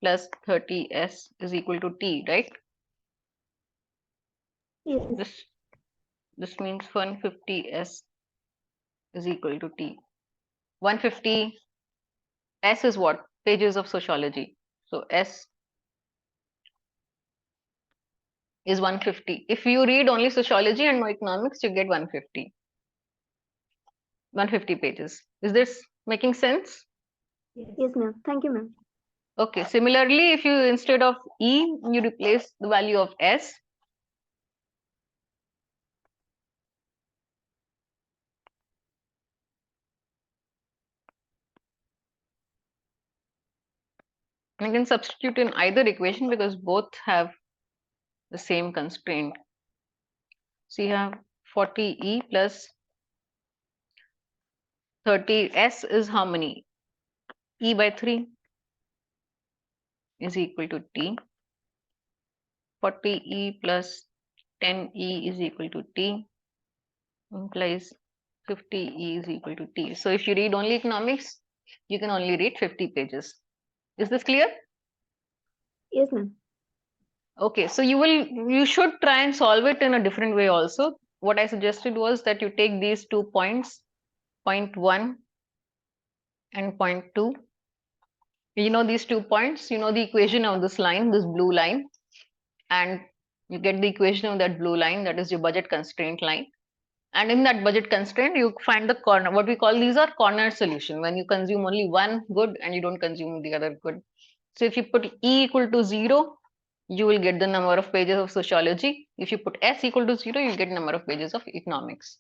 plus 30s is equal to T, right? Yes. This means 150s is equal to T. 150 S is what? Pages of sociology. So S is 150. If you read only sociology and no economics, you get 150. 150 pages. Is this making sense? Yes, ma'am. Thank you, ma'am. Okay. Similarly, if you instead of E, you replace the value of S. You can substitute in either equation because both have the same constraint. So you have 40E plus 30S is how many? E by 3 is equal to T. 40E plus 10E is equal to T, implies 50E is equal to T. So if you read only economics, you can only read 50 pages. Is this clear? Yes, ma'am. Okay, so you should try and solve it in a different way also. What I suggested was that you take these 2 points, point 1 and point 2. You know these 2 points, you know the equation of this line, this blue line, and you get the equation of that blue line, that is your budget constraint line. And in that budget constraint, you find the corner, what we call these are corner solution, when you consume only one good and you don't consume the other good. So if you put E equal to 0, you will get the number of pages of sociology. If you put S equal to 0, you get number of pages of economics.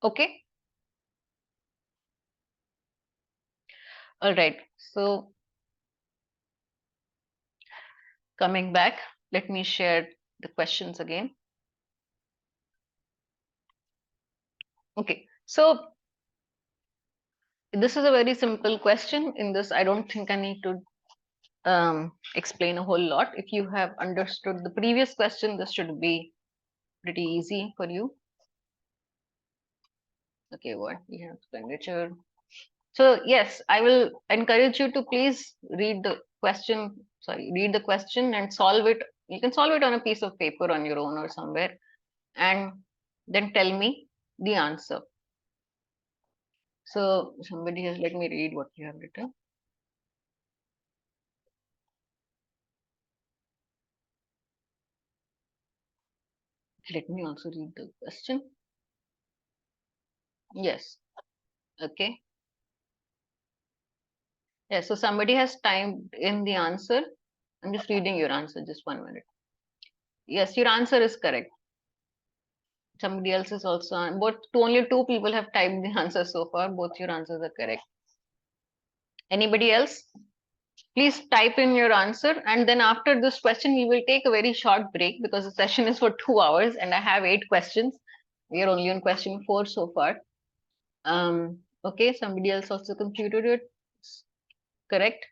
Okay. All right. So coming back, let me share the questions again. Okay. So this is a very simple question. In this, I don't think I need to explain a whole lot. If you have understood the previous question, this should be pretty easy for you. Okay, what we have expenditure. So yes, I will encourage you to please read the question. Sorry, read the question and solve it. You can solve it on a piece of paper on your own or somewhere, and then tell me the answer. So somebody has let me read what you have written. Let me also read the question. Yes. Okay. Yeah, so somebody has typed in the answer. I'm just reading your answer, just 1 minute. Yes, your answer is correct. Somebody else is also on. Only 2 people have typed the answer so far. Both your answers are correct. Anybody else? Please type in your answer, and then after this question, we will take a very short break because the session is for 2 hours and I have 8 questions. We are only on question 4 so far. Okay, somebody else also computed it. Correct.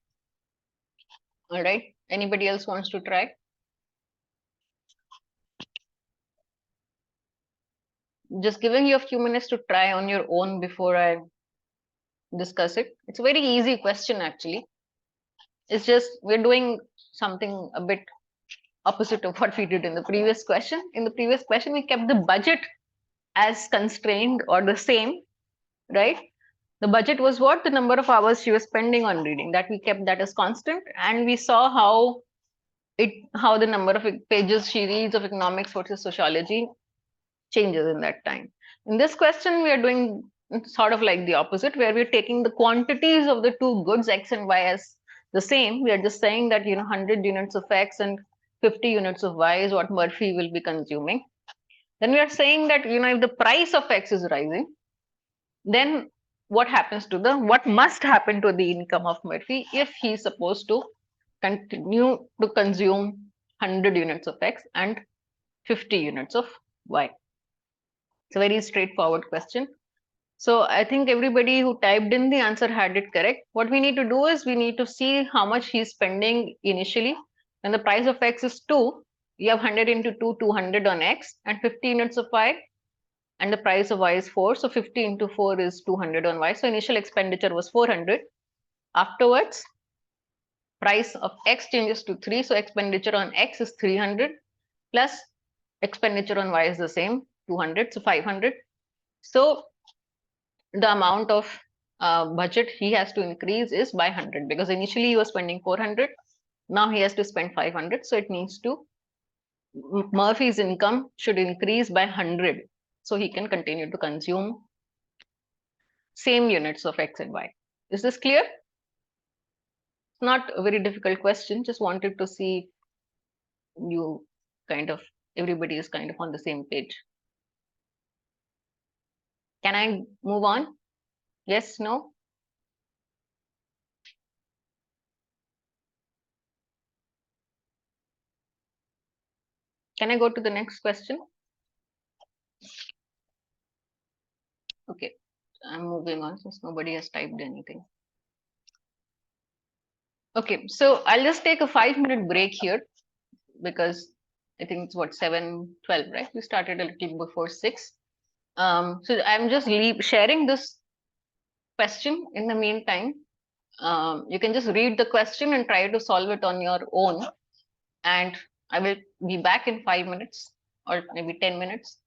All right. Anybody else wants to try? Just giving you a few minutes to try on your own before I discuss it. It's a very easy question actually. It's just we're doing something a bit opposite of what we did in the previous question. In the previous question, we kept the budget as constrained or the same, right? The budget was what? The number of hours she was spending on reading. That we kept that as constant, and we saw how the number of pages she reads of economics versus sociology changes in that time. In this question, we are doing sort of like the opposite, where we're taking the quantities of the 2 goods X and Y as the same. We are just saying that 100 units of X and 50 units of Y is what Murphy will be consuming. Then we are saying that if the price of X is rising, then what must happen to the income of Murphy if he's supposed to continue to consume 100 units of X and 50 units of Y? It's a very straightforward question. So I think everybody who typed in the answer had it correct. What we need to do is we need to see how much he's spending initially. When the price of X is 2, you have 100 into 2, 200 on X and 50 units of Y. And the price of Y is 4. So 50 into 4 is 200 on Y. So initial expenditure was 400. Afterwards, price of X changes to 3. So expenditure on X is 300 plus expenditure on Y is the same, 200. So 500. So the amount of budget he has to increase is by 100, because initially he was spending 400. Now he has to spend 500. So it needs to, Murphy's income should increase by 100. So he can continue to consume same units of X and Y. Is this clear? It's not a very difficult question. Just wanted to see you kind of, everybody is kind of on the same page. Can I move on? Yes, no? Can I go to the next question? Okay, I'm moving on since nobody has typed anything. Okay, so I'll just take a 5-minute break here because I think it's what, 7:12, right? We started a little before 6. So I'm just sharing this question in the meantime. You can just read the question and try to solve it on your own. And I will be back in 5 minutes or maybe 10 minutes.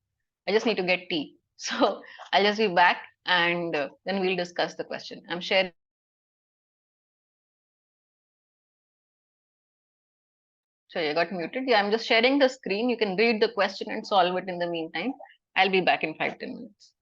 I just need to get tea. So I'll just be back and then we'll discuss the question. I'm sharing. So you got muted. Yeah, I'm just sharing the screen. You can read the question and solve it in the meantime. I'll be back in 5-10 minutes.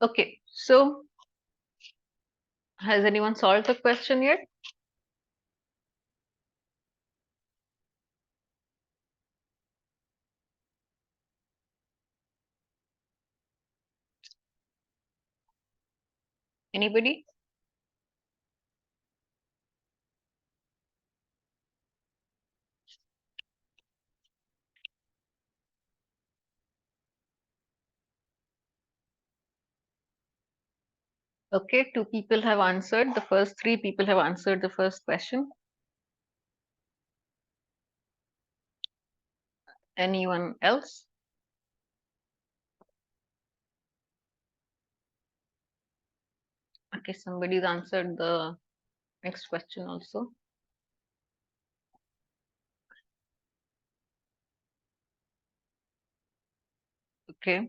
Okay, so has anyone solved the question yet? Anybody? Okay, 2 people have answered. The first 3 people have answered the first question. Anyone else? Okay, somebody's answered the next question also. Okay.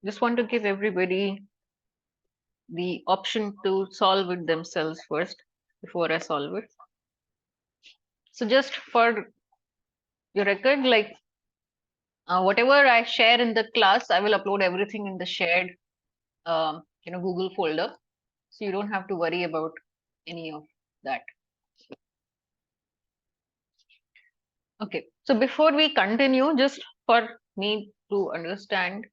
Just want to give everybody the option to solve it themselves first before I solve it. So just for your record, like whatever I share in the class, I will upload everything in the shared Google folder. So you don't have to worry about any of that. Okay, so before we continue, just for me to understand,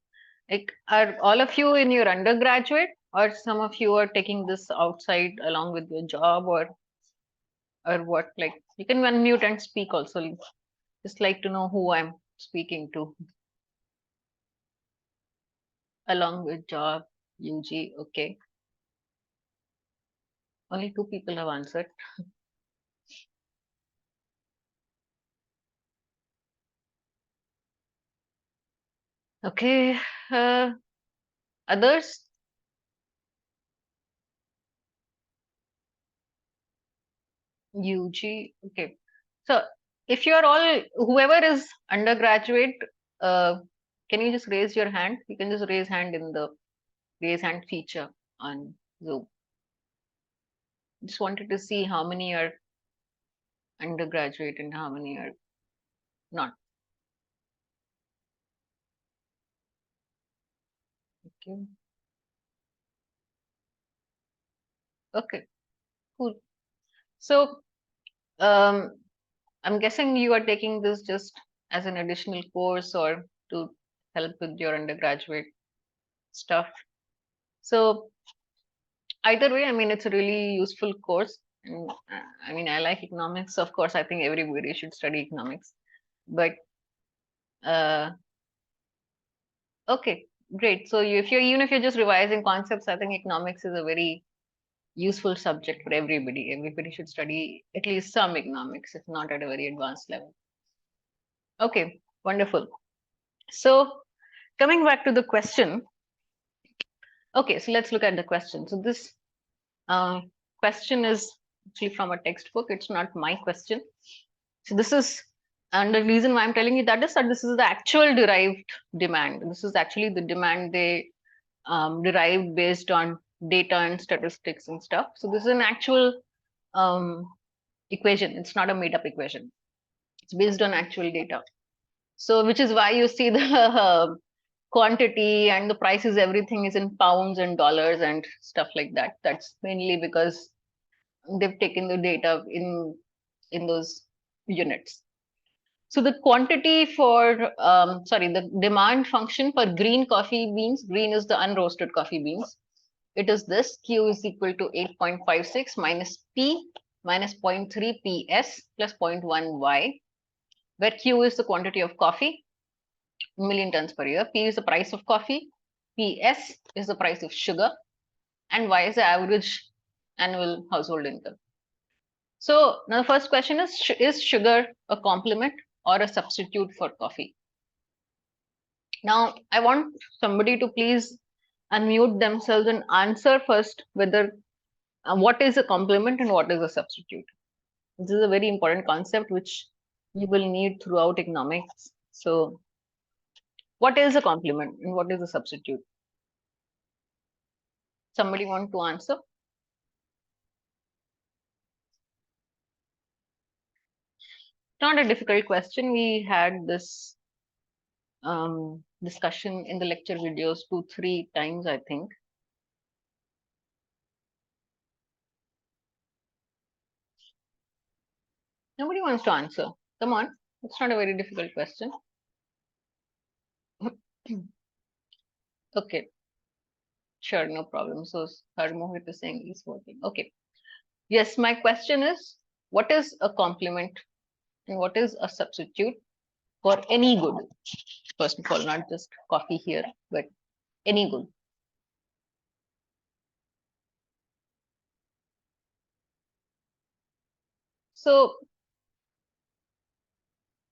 like, are all of you in your undergraduate, or some of you are taking this outside along with your job, or what? Like, you can unmute and speak also. Just like to know who I'm speaking to. Along with job, UG, okay. Only 2 people have answered. Okay, others? UG, okay. So if you're all, whoever is undergraduate, uh, can you just raise your hand? You can just raise hand in the raise hand feature on Zoom. Just wanted to see how many are undergraduate and how many are not. Okay. Okay, cool. So I'm guessing you are taking this just as an additional course or to help with your undergraduate stuff. So either way, I mean, it's a really useful course. And I mean, I like economics. Of course, I think everybody should study economics. But okay, great. So if you're even if you're just revising concepts, I think economics is a very useful subject for everybody. Everybody should study at least some economics, if not at a very advanced level. Okay, wonderful. So coming back to the question. Okay, so let's look at the question. So this question is actually from a textbook. It's not my question. So this is, and the reason why I'm telling you that is that this is the actual derived demand. This is actually the demand they derived based on data and statistics and stuff. So this is an actual equation. It's not a made up equation. It's based on actual data. So which is why you see the quantity and the prices, everything is in pounds and dollars and stuff like that. That's mainly because they've taken the data in those units. So the quantity for, the demand function for green coffee beans, green is the unroasted coffee beans. It is this, Q is equal to 8.56 minus P minus 0.3 PS plus 0.1 Y, where Q is the quantity of coffee, million tons per year. P is the price of coffee. PS is the price of sugar. And Y is the average annual household income. So now the first question is sugar a complement or a substitute for coffee? Now I want somebody to please unmute themselves and answer first whether what is a complement and what is a substitute. This is a very important concept which you will need throughout economics. So what is a complement and what is a substitute? Somebody want to answer? Not a difficult question. We had this discussion in the lecture videos 2-3 times, I think. Nobody wants to answer. Come on, it's not a very difficult question. Okay, sure, no problem. So Mohit is saying he's working. Okay. Yes, my question is, what is a complement and what is a substitute for any good? First of all, not just coffee here, but any good. So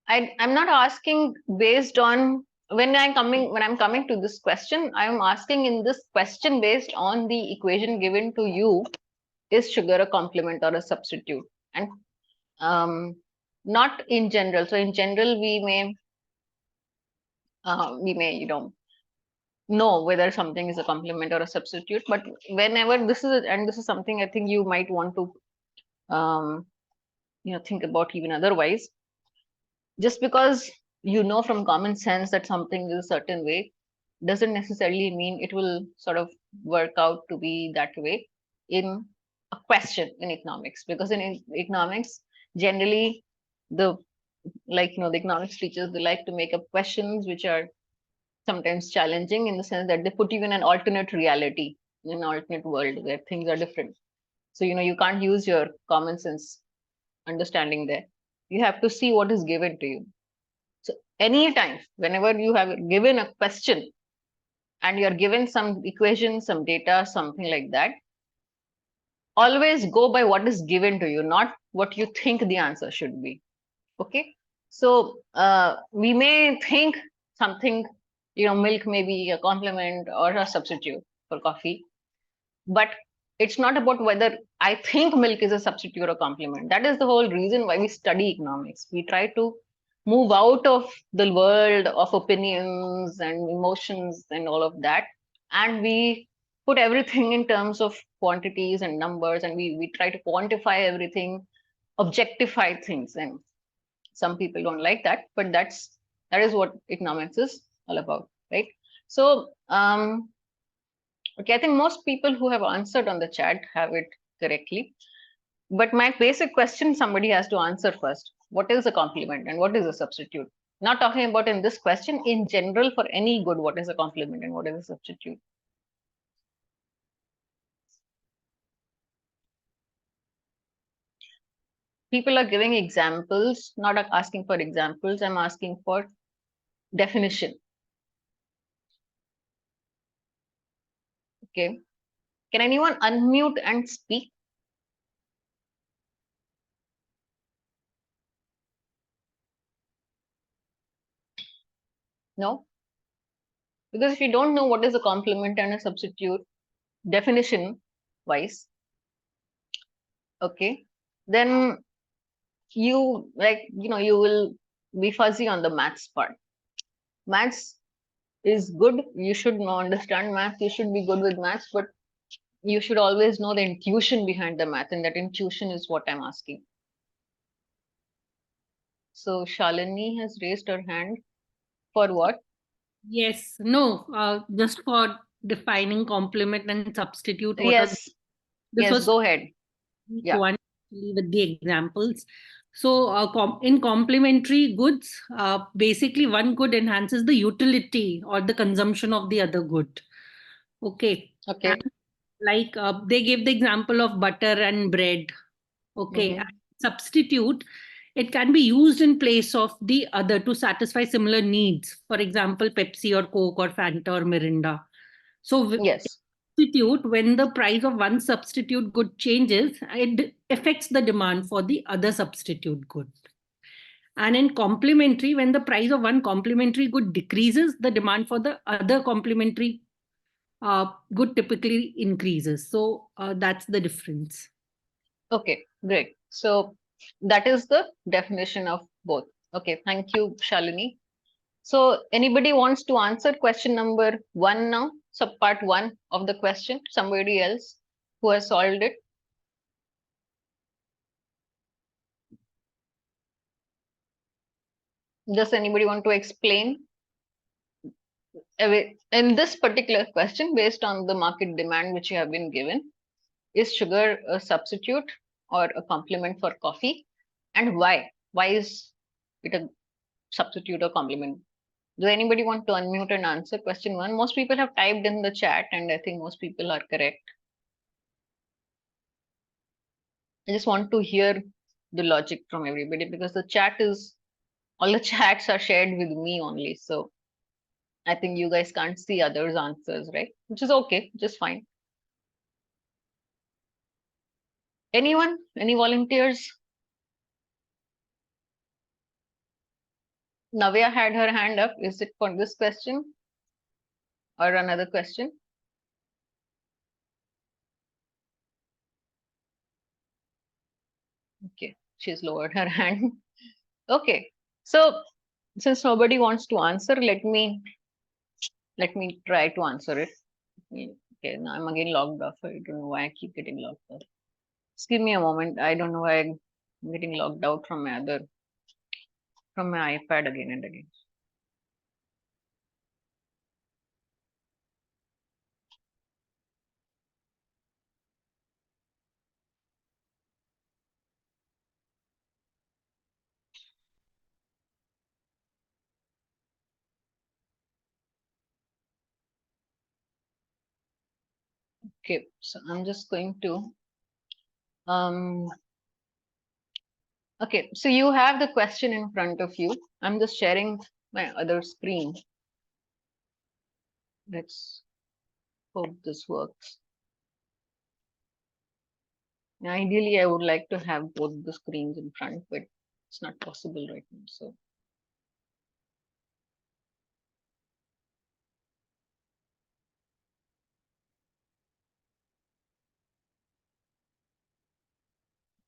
I'm not asking based on when I'm coming to this question, I'm asking in this question based on the equation given to you, is sugar a complement or a substitute? And not in general. So in general, we may know whether something is a complement or a substitute, but whenever this is something I think you might want to think about even otherwise. Just because you know from common sense that something is a certain way doesn't necessarily mean it will sort of work out to be that way in a question in economics, because in economics generally the economics teachers, they like to make up questions which are sometimes challenging in the sense that they put you in an alternate reality, in an alternate world where things are different. So you can't use your common sense understanding there. You have to see what is given to you. So anytime, whenever you have given a question and you're given some equation, some data, something like that, always go by what is given to you, not what you think the answer should be. Okay. So we may think something, milk may be a complement or a substitute for coffee, but it's not about whether I think milk is a substitute or complement. That is the whole reason why we study economics. We try to move out of the world of opinions and emotions and all of that, and we put everything in terms of quantities and numbers, and we try to quantify everything, objectify things. And some people don't like that, but that is what economics is all about, right? So okay, I think most people who have answered on the chat have it correctly. But my basic question somebody has to answer first. What is a complement and what is a substitute? Not talking about in this question, in general, for any good, what is a complement and what is a substitute? People are giving examples, not asking for examples. I'm asking for definition. Okay. Can anyone unmute and speak? No? Because if you don't know what is a complement and a substitute, definition wise, okay, then you you will be fuzzy on the maths part. Maths is good. You should understand math. You should be good with maths, but you should always know the intuition behind the math, and that intuition is what I'm asking. So Shalini has raised her hand for what? Yes, no, just for defining complement and substitute. Yes, go ahead. Yeah. One with the examples. So in complementary goods, basically one good enhances the utility or the consumption of the other good. Okay. Okay. And like they gave the example of butter and bread. Okay. Mhm. Substitute, it can be used in place of the other to satisfy similar needs. For example, Pepsi or Coke or Fanta or Mirinda. So Yes. substitute, when the price of one substitute good changes, it affects the demand for the other substitute good. And in complementary, when the price of one complementary good decreases, the demand for the other complementary good typically increases. So that's the difference. Okay, great. So that is the definition of both. Okay, thank you, Shalini. So anybody wants to answer question number 1 now? So part 1 of the question, somebody else who has solved it. Does anybody want to explain? In this particular question, based on the market demand which you have been given, is sugar a substitute or a complement for coffee? And why? Why is it a substitute or complement? Does anybody want to unmute and answer question 1? Most people have typed in the chat, and I think most people are correct. I just want to hear the logic from everybody, because the chat is, all the chats are shared with me only. So I think you guys can't see others' answers, right? Which is okay, just fine. Anyone? Any volunteers? Navya had her hand up. Is it for this question or another question? Okay, she's lowered her hand. Okay, so since nobody wants to answer, let me try to answer it. Okay, now I'm again logged off. I don't know why I keep getting logged off. Just give me a moment. I don't know why I'm getting logged out from my iPad again and again. Okay, so I'm just going to okay, so you have the question in front of you. I'm just sharing my other screen. Let's hope this works. Now, ideally, I would like to have both the screens in front, but it's not possible right now. So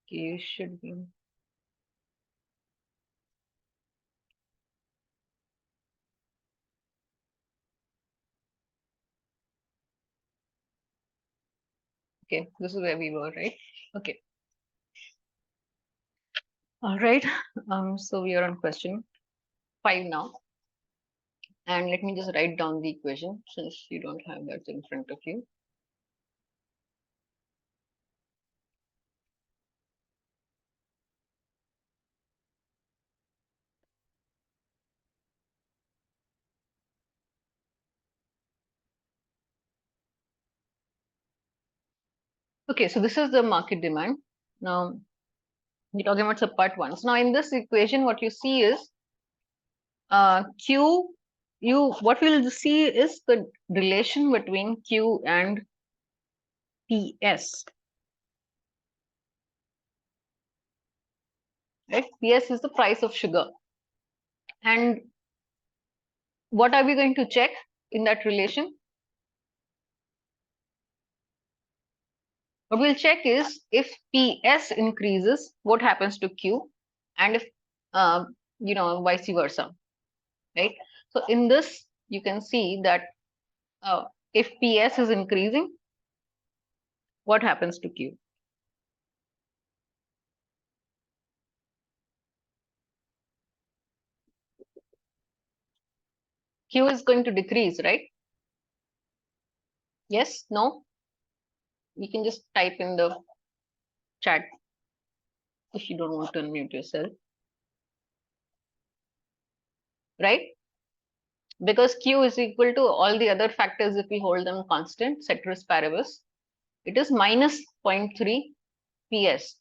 you should be. Okay, this is where we were, right? Okay. All right. So we are on question 5 now. And let me just write down the equation since you don't have that in front of you. Okay, so this is the market demand. Now, we're talking about subpart 1. So now in this equation, what you see is what we'll see is the relation between Q and PS. Right? PS is the price of sugar. And what are we going to check in that relation? What we'll check is if PS increases, what happens to Q, and if vice versa, right? So in this, you can see that if PS is increasing, what happens to Q? Q is going to decrease, right? Yes, no? You can just type in the chat if you don't want to unmute yourself. Right? Because Q is equal to all the other factors if we hold them constant, ceteris paribus, it is minus 0.3 PS.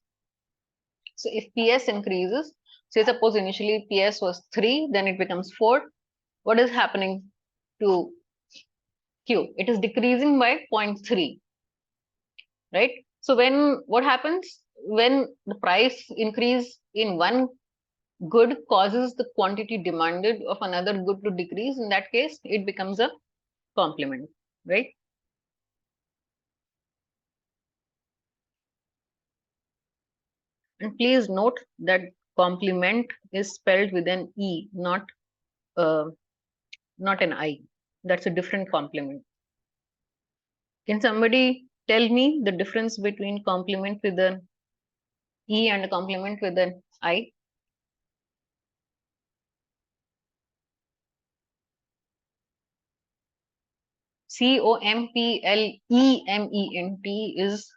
So if PS increases, say suppose initially PS was 3, then it becomes 4. What is happening to Q? It is decreasing by 0.3, right? So what happens when the price increase in one good causes the quantity demanded of another good to decrease? In that case, it becomes a complement, right? And please note that complement is spelled with an E, not an I. That's a different complement. Can somebody tell me the difference between complement with an E and a complement with an I? complement is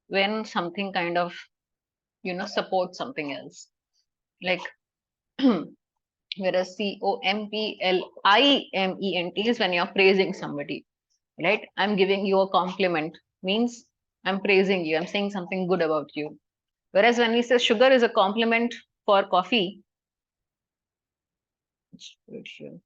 when something kind of, supports something else. Like, whereas complement is when you're praising somebody, right? I'm giving you a compliment, means I'm praising you, I'm saying something good about you. Whereas when we say sugar is a compliment for coffee, let's put it here.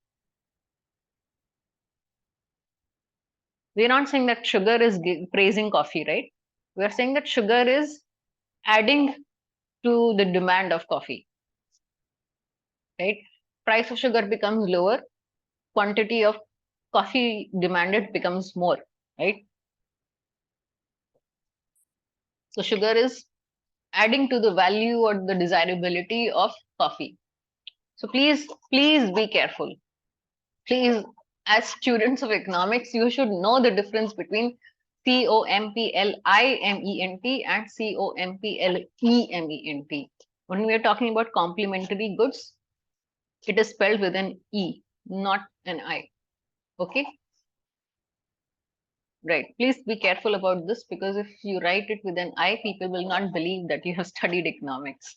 We're not saying that sugar is praising coffee, right? We're saying that sugar is adding to the demand of coffee, right? Price of sugar becomes lower, quantity of coffee demanded becomes more, right? So sugar is adding to the value or the desirability of coffee. So please be careful. Please, as students of economics, you should know the difference between complement and complement. When we are talking about complementary goods, it is spelled with an E, not an I. Okay? Right. Please be careful about this, because if you write it with an I, people will not believe that you have studied economics.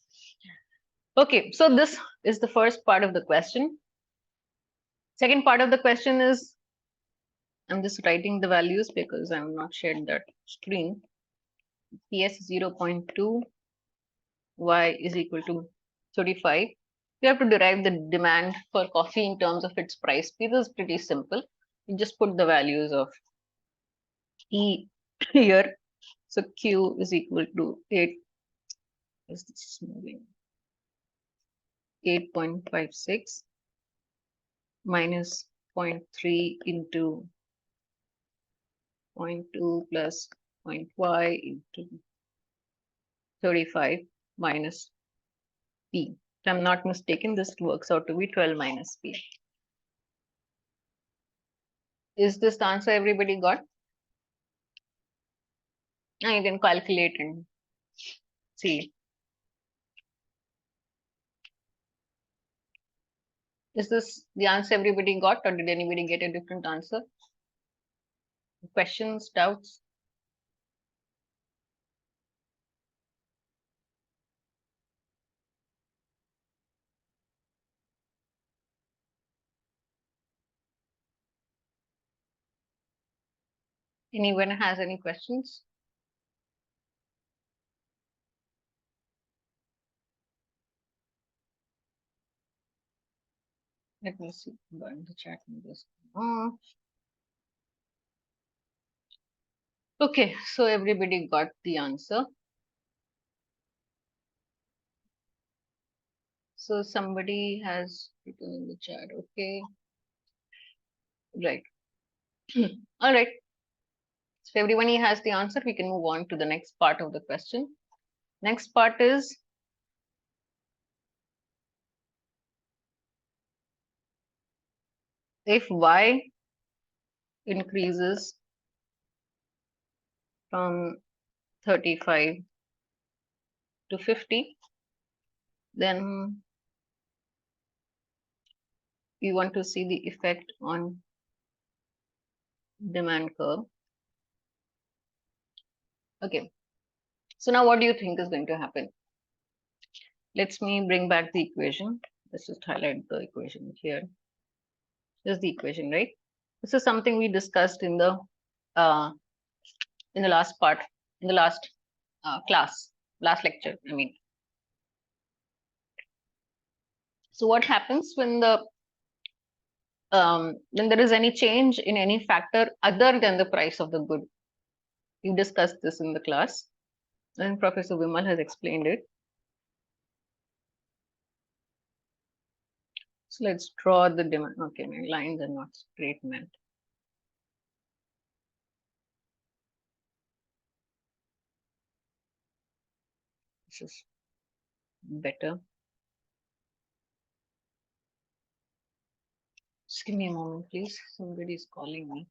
Okay, so this is the first part of the question. Second part of the question is, I'm just writing the values because I'm not shared that screen. PS 0.2, Y is equal to 35. You have to derive the demand for coffee in terms of its price. This is pretty simple. You just put the values of E here. So Q is equal to 8. Is this moving? 8.56 minus 0.3 into 0.2 plus 0.y into 35 minus P. If I'm not mistaken, this works out to be 12 minus P. Is this the answer everybody got? Now you can calculate and see. Is this the answer everybody got, or did anybody get a different answer? Questions, doubts? Anyone has any questions? Let me see. Go in the chat and just. Okay, so everybody got the answer. So somebody has written in the chat. Okay. Right. All right. So if everybody has the answer, we can move on to the next part of the question. Next part is, if Y increases from 35 to 50, then we want to see the effect on demand curve. Okay. So now what do you think is going to happen? Let me bring back the equation. Let's just highlight the equation here. This is the equation, right? This is something we discussed in the last part, in the last class, last lecture, I mean. So what happens when there is any change in any factor other than the price of the good? We discussed this in the class, and Professor Vimal has explained it. So let's draw the demand. Okay, my lines are not straight, man. This is better. Just give me a moment, please. Somebody is calling me.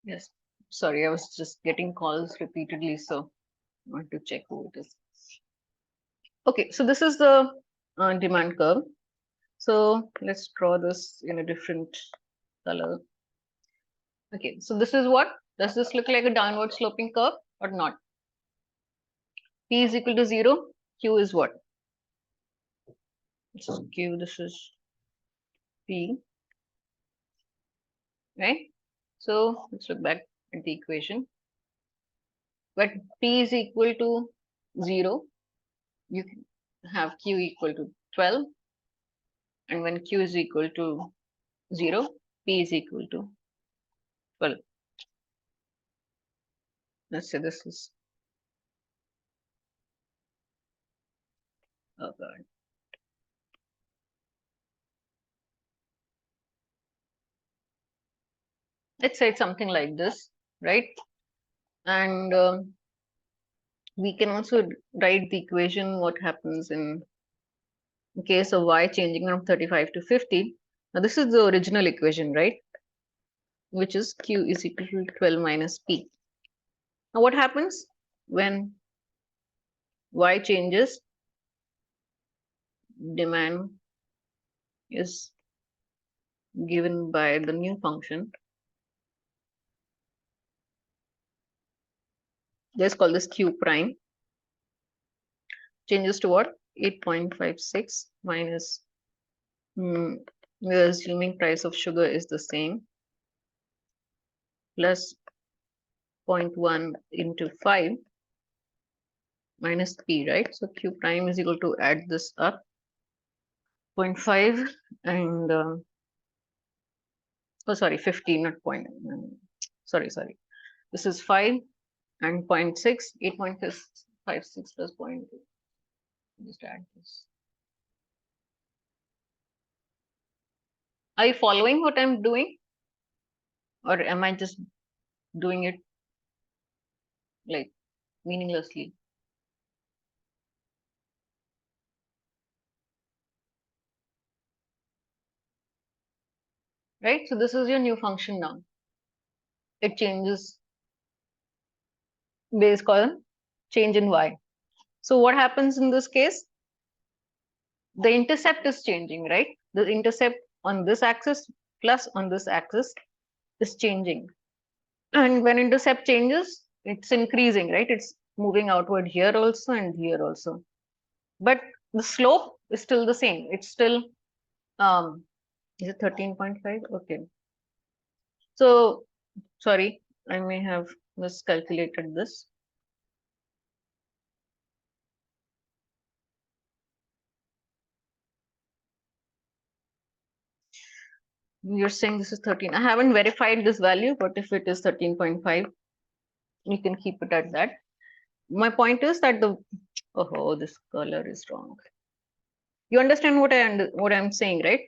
Yes. Sorry, I was just getting calls repeatedly, so I want to check who it is. Okay, so this is the demand curve. So let's draw this in a different color. Okay, so this is what? Does this look like a downward sloping curve or not? P is equal to 0. Q is what? This is Q, this is P. Right? So let's look back at the equation. But P is equal to 0. You can have Q equal to 12. And when Q is equal to 0, P is equal to 12. Let's say this is, oh God. Let's say it's something like this, right? And we can also write the equation what happens in case of y changing from 35 to 50. Now this is the original equation, right? Which is Q is equal to 12 minus P. Now what happens when y changes? Demand is given by the new function. Let's call this Q prime. Changes to what? 8.56 minus, we're assuming price of sugar is the same, plus 0.1 into 5 minus P, right? So Q prime is equal to, add this up, 0.5 and, oh sorry, 15, not point, sorry. This is 5 and 0.6, 8.56 plus 0.2. Just add this. Are you following what I'm doing? Or am I just doing it like meaninglessly? Right? So this is your new function now. It changes based on change in y. So what happens in this case? The intercept is changing, right? The intercept on this axis plus on this axis is changing. And when intercept changes, it's increasing, right? It's moving outward here also and here also. But the slope is still the same. It's still, is it 13.5? Okay. So, sorry, I may have miscalculated this. You're saying this is 13. I haven't verified this value, but if it is 13.5, you can keep it at that. My point is that the, oh, this color is wrong. You understand what I'm saying, right?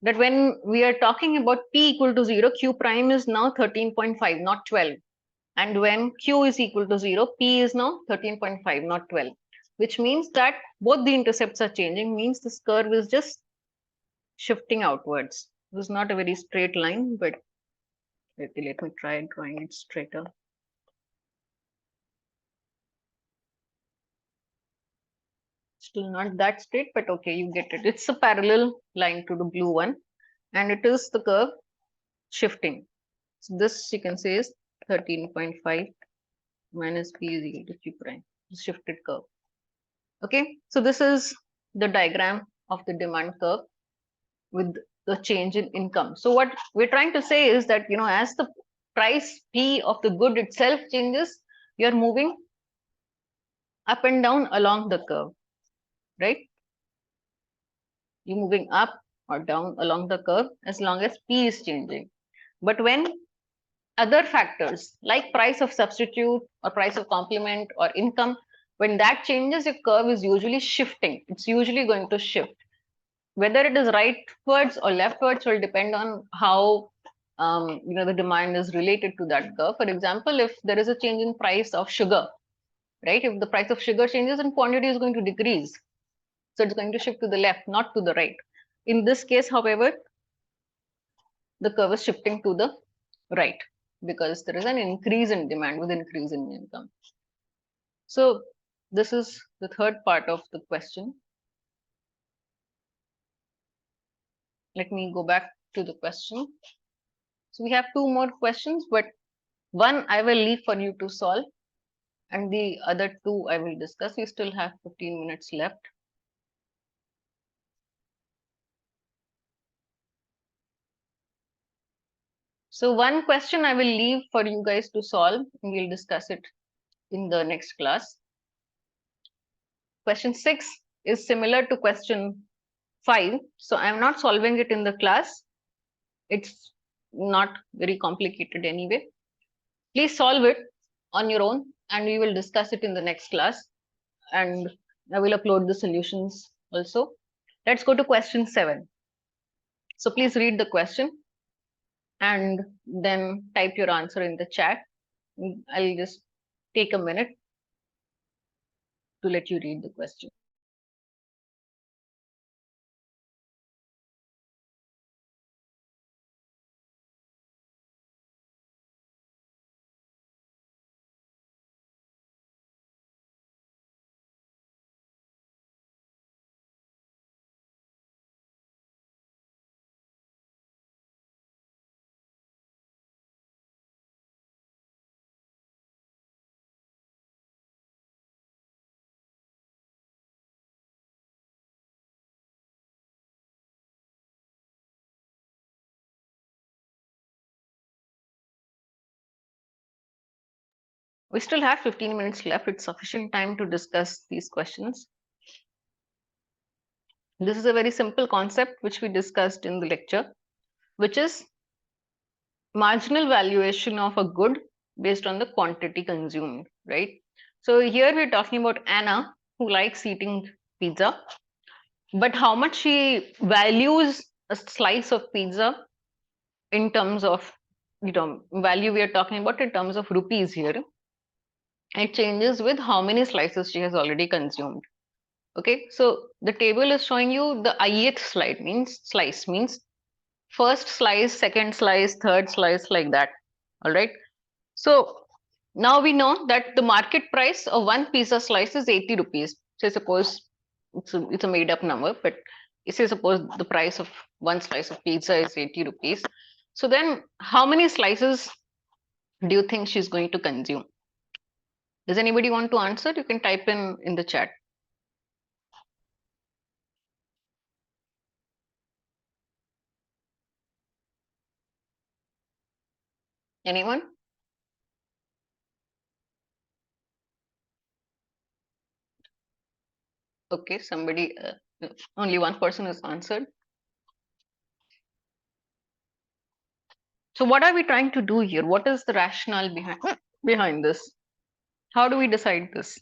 That when we are talking about P equal to 0, Q prime is now 13.5, not 12. And when Q is equal to 0, P is now 13.5, not 12. Which means that both the intercepts are changing, means this curve is just shifting outwards. It was not a very straight line, but let me try drawing it straighter. Still not that straight, but okay, you get it. It's a parallel line to the blue one, and it is the curve shifting. So this you can say is 13.5 minus P is equal to Q prime, shifted curve. Okay, so this is the diagram of the demand curve with the change in income. So what we're trying to say is that, you know, as the price P of the good itself changes, you're moving up and down along the curve, right? You're moving up or down along the curve as long as P is changing. But when other factors like price of substitute or price of complement or income, when that changes, your curve is usually shifting. It's usually going to shift. Whether it is rightwards or leftwards will depend on how you know, the demand is related to that curve. For example, if there is a change in price of sugar, right? If the price of sugar changes, then quantity is going to decrease. So it's going to shift to the left, not to the right. In this case, however, the curve is shifting to the right because there is an increase in demand with increase in income. So this is the third part of the question. Let me go back to the question. So we have two more questions, but one I will leave for you to solve and the other two I will discuss. We still have 15 minutes left. So one question I will leave for you guys to solve and we'll discuss it in the next class. Question 6 is similar to question 5. So I'm not solving it in the class. It's not very complicated anyway. Please solve it on your own and we will discuss it in the next class. And I will upload the solutions also. Let's go to question 7. So please read the question and then type your answer in the chat. I'll just take a minute to let you read the question. We still have 15 minutes left. It's sufficient time to discuss these questions. This is a very simple concept which we discussed in the lecture, which is marginal valuation of a good based on the quantity consumed, right? So here we're talking about Anna, who likes eating pizza, but how much she values a slice of pizza in terms of, value we are talking about in terms of rupees here. It changes with how many slices she has already consumed. Okay, so the table is showing you the ith slide means slice means first slice, second slice, third slice, like that. All right. So now we know that the market price of one pizza slice is 80 rupees. Say suppose it's a made up number, but say suppose the price of one slice of pizza is 80 rupees. So then how many slices do you think she's going to consume? Does anybody want to answer? You can type in the chat. Anyone? Okay, somebody, only one person has answered. So what are we trying to do here? What is the rationale behind this? How do we decide this?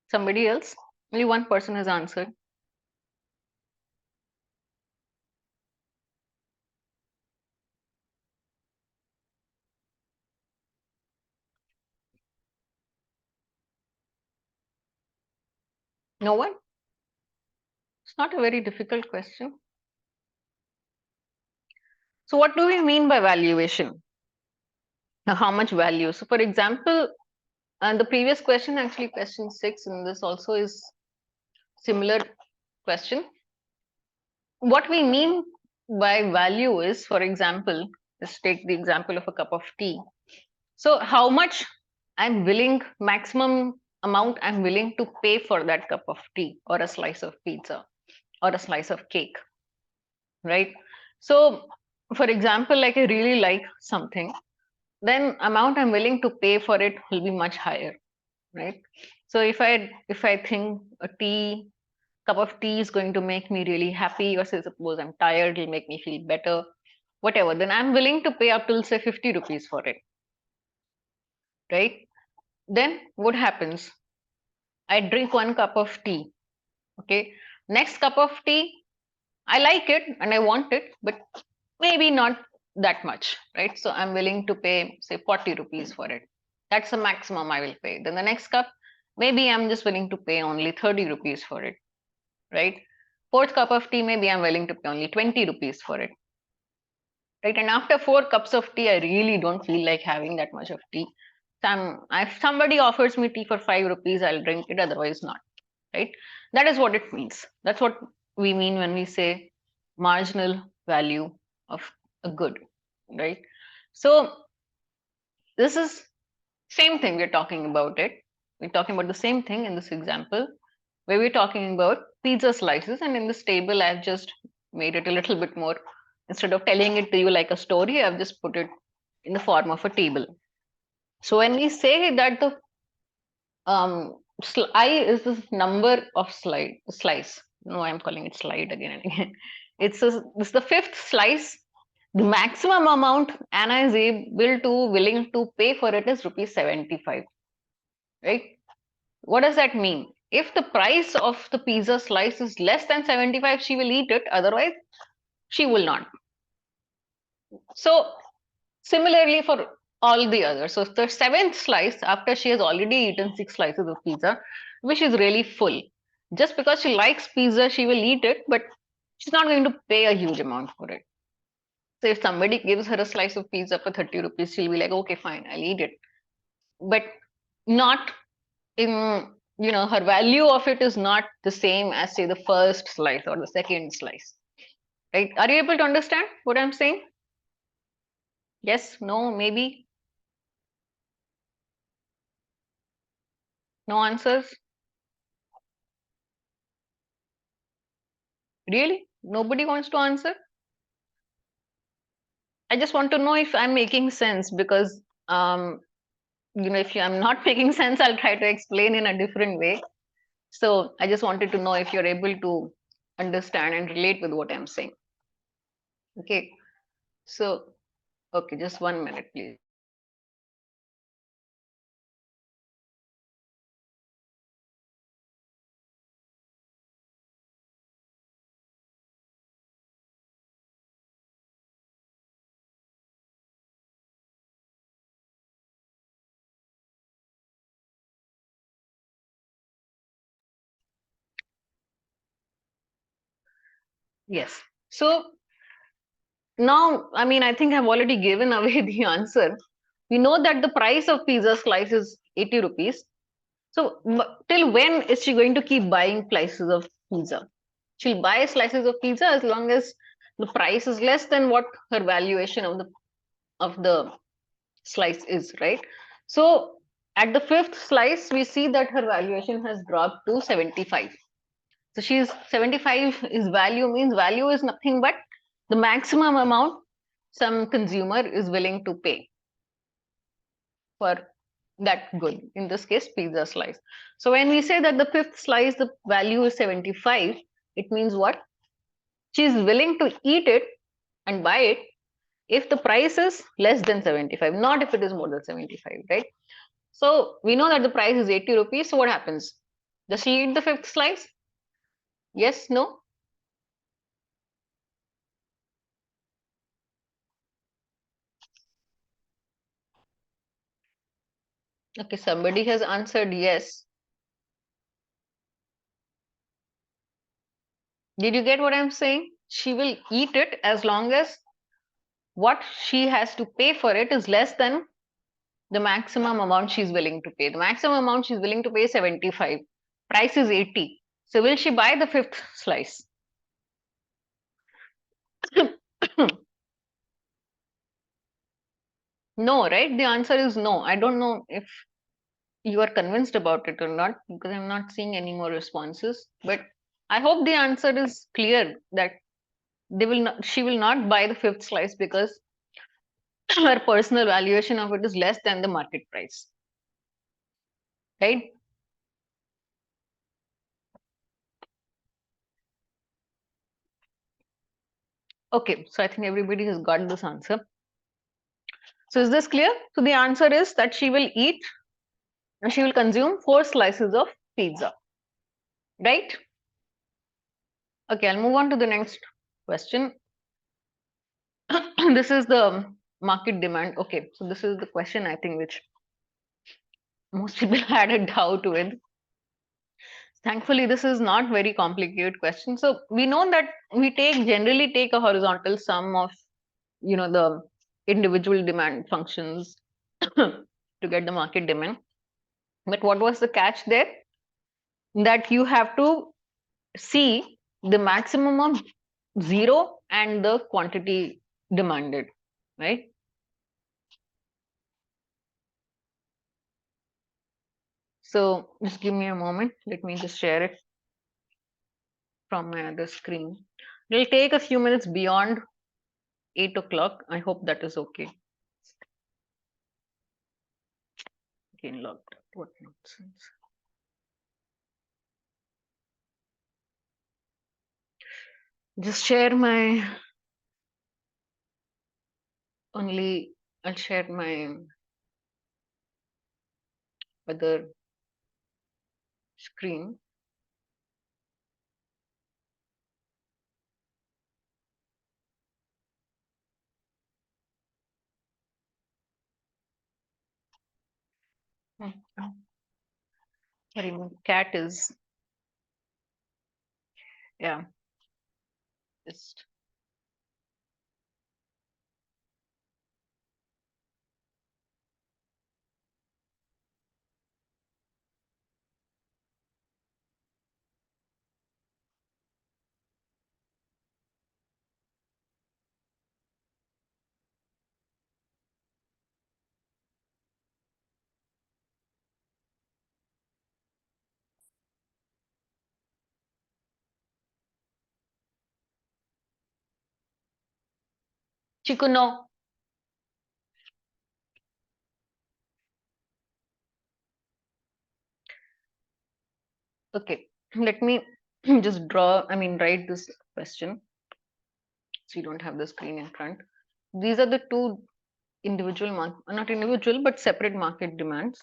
Somebody else? Only one person has answered. No one? It's not a very difficult question. So what do we mean by valuation? Now, how much value? So for example, the previous question, actually question 6, and this also is similar question. What we mean by value is, for example, let's take the example of a cup of tea. So how much I'm willing, maximum amount I'm willing to pay for that cup of tea or a slice of pizza or a slice of cake, right? So for example, like I really like something, then amount I'm willing to pay for it will be much higher, right? So if I think a cup of tea is going to make me really happy, or say suppose I'm tired, it'll make me feel better, whatever, then I'm willing to pay up till say 50 rupees for it, right? Then what happens? I drink one cup of tea. Okay. Next cup of tea, I like it and I want it, but maybe not that much, right? So I'm willing to pay, say, 40 rupees for it. That's the maximum I will pay. Then the next cup, maybe I'm just willing to pay only 30 rupees for it, right? Fourth cup of tea, maybe I'm willing to pay only 20 rupees for it, right? And after 4 cups of tea, I really don't feel like having that much of tea. If somebody offers me tea for 5 rupees, I'll drink it, otherwise not, right? That is what it means. That's what we mean when we say marginal value of a good, right? So this is same thing we're talking about it. We're talking about the same thing in this example where we're talking about pizza slices, and in this table I've just made it a little bit more, instead of telling it to you like a story, I've just put it in the form of a table. So when we say that the I is this number of slice. No, I'm calling it slide again and again. This is the 5th slice. The maximum amount Anna is willing to pay for it is rupees 75. Right? What does that mean? If the price of the pizza slice is less than 75, she will eat it. Otherwise, she will not. So similarly for all the others. So the 7th slice, after she has already eaten 6 slices of pizza, which is really full. Just because she likes pizza, she will eat it, but she's not going to pay a huge amount for it. So if somebody gives her a slice of pizza for 30 rupees, she'll be like, okay, fine, I'll eat it. But not in, her value of it is not the same as, say, the first slice or the second slice. Right? Are you able to understand what I'm saying? Yes, no, maybe? No answers? Really? Nobody wants to answer? I just want to know if I'm making sense, because if I'm not making sense, I'll try to explain in a different way. So I just wanted to know if you're able to understand and relate with what I'm saying. Okay. So, okay, just 1 minute, please. Yes. So now, I think I've already given away the answer. We know that the price of pizza slice is 80 rupees. So till when is she going to keep buying slices of pizza? She'll buy slices of pizza as long as the price is less than what her valuation of the slice is, right? So at the 5th slice, we see that her valuation has dropped to 75. So she's 75 is value, means value is nothing but the maximum amount some consumer is willing to pay for that good, in this case pizza slice. So when we say that the 5th slice the value is 75, it means what? She's willing to eat it and buy it if the price is less than 75, not if it is more than 75, right? So we know that the price is 80 rupees. So what happens? Does she eat the 5th slice? Yes, no? Okay, somebody has answered yes. Did you get what I'm saying? She will eat it as long as what she has to pay for it is less than the maximum amount she's willing to pay. The maximum amount she's willing to pay is 75. Price is 80. So will she buy the 5th slice? No, right? The answer is no. I don't know if you are convinced about it or not, because I'm not seeing any more responses. But I hope the answer is clear, that she will not buy the 5th slice because her personal valuation of it is less than the market price. Right? Okay, so I think everybody has got this answer. So is this clear? So the answer is that she will eat and she will consume 4 slices of pizza. Right? Okay, I'll move on to the next question. this is the market demand. Okay, so this is the question I think which most people had a doubt with. Thankfully, this is not very complicated question. So we know that we generally take a horizontal sum of, the individual demand functions to get the market demand. But what was the catch there? That you have to see the maximum of 0 and the quantity demanded, right? So just give me a moment. Let me just share it from my other screen. It'll take a few minutes beyond 8 o'clock. I hope that is okay. Again, logged out. What nonsense. Just share my I'll share my other screen. Sorry, my cat is, yeah, just Chiku, no. Okay, let me just write this question. So you don't have the screen in front. These are the two not individual, but separate market demands.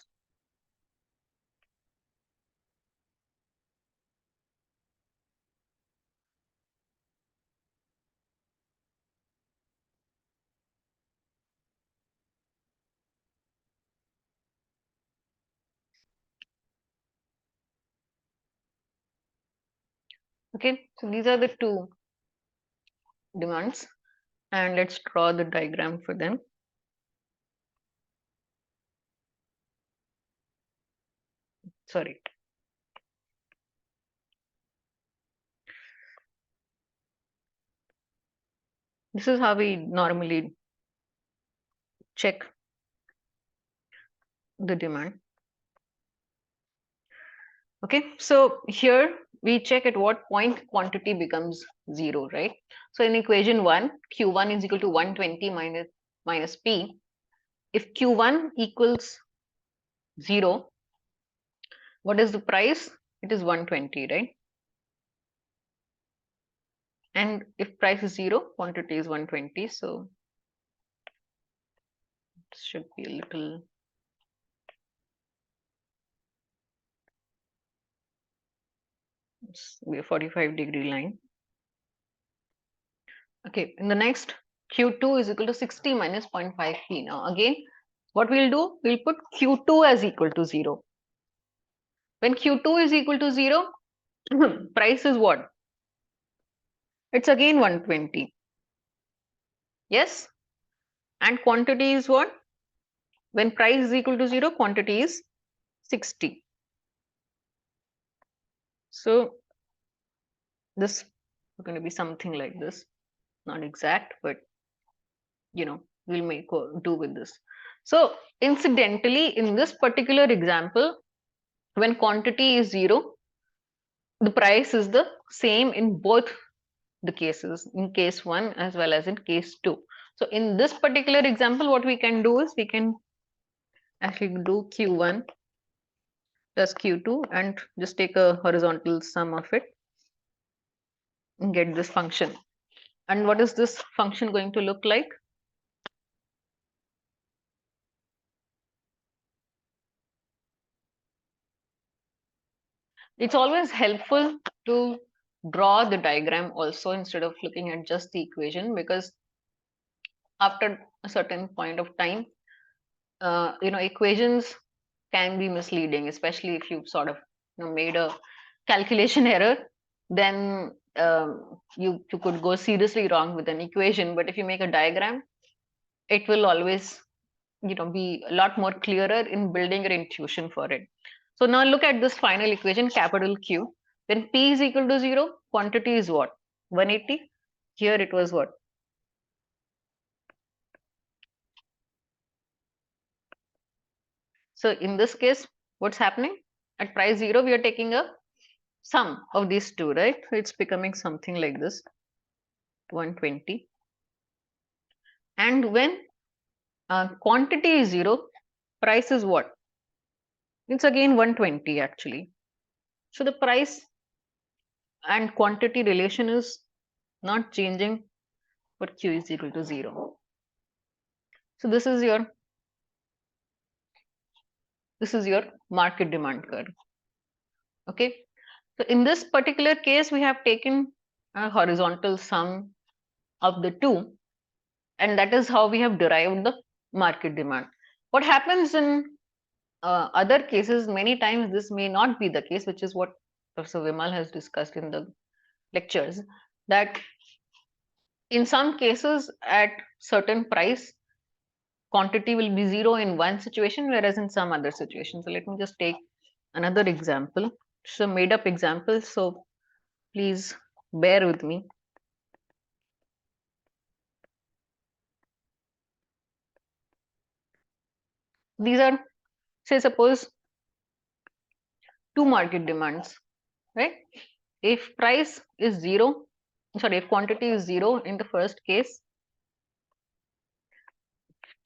Okay, so these are the two demands, and let's draw the diagram for them. Sorry. This is how we normally check the demand. Okay, so here we check at what point quantity becomes 0, right? So in equation 1, Q1 is equal to 120 minus P. If Q1 equals 0, what is the price? It is 120, right? And if price is 0, quantity is 120. So it should be a little. It's be a 45-degree line. Okay, in the next, Q2 is equal to 60 minus 0.5 P. Now again, what we'll do, we'll put Q2 as equal to 0. When Q2 is equal to 0, price is what? It's again 120. Yes? And quantity is what? When price is equal to 0, quantity is 60. So this is going to be something like this. Not exact, but we'll make do with this. So incidentally, in this particular example, when quantity is 0, the price is the same in both the cases, in case 1 as well as in case 2. So in this particular example, what we can do is we can actually do Q1 plus Q2 and just take a horizontal sum of it and get this function. And what is this function going to look like? It's always helpful to draw the diagram also instead of looking at just the equation, because after a certain point of time, equations can be misleading, especially if you've sort of made a calculation error. Then you could go seriously wrong with an equation. But if you make a diagram, it will always be a lot more clearer in building your intuition for it. So now look at this final equation, capital Q. When P is equal to 0, quantity is what? 180. Here it was what? So in this case, what's happening? At price 0, we are taking a sum of these two, right? So it's becoming something like this, 120. And when quantity is 0, price is what? It's again 120 actually. So the price and quantity relation is not changing for Q is equal to 0. So this is your market demand curve. Okay. So in this particular case, we have taken a horizontal sum of the two, and that is how we have derived the market demand. What happens in other cases, many times this may not be the case, which is what Professor Vimal has discussed in the lectures, that in some cases at certain price, quantity will be 0 in one situation, whereas in some other situation. So let me just take another example. It's a made up example, so please bear with me. These are, say, suppose two market demands, right? If price is 0, sorry, if quantity is 0 in the first case,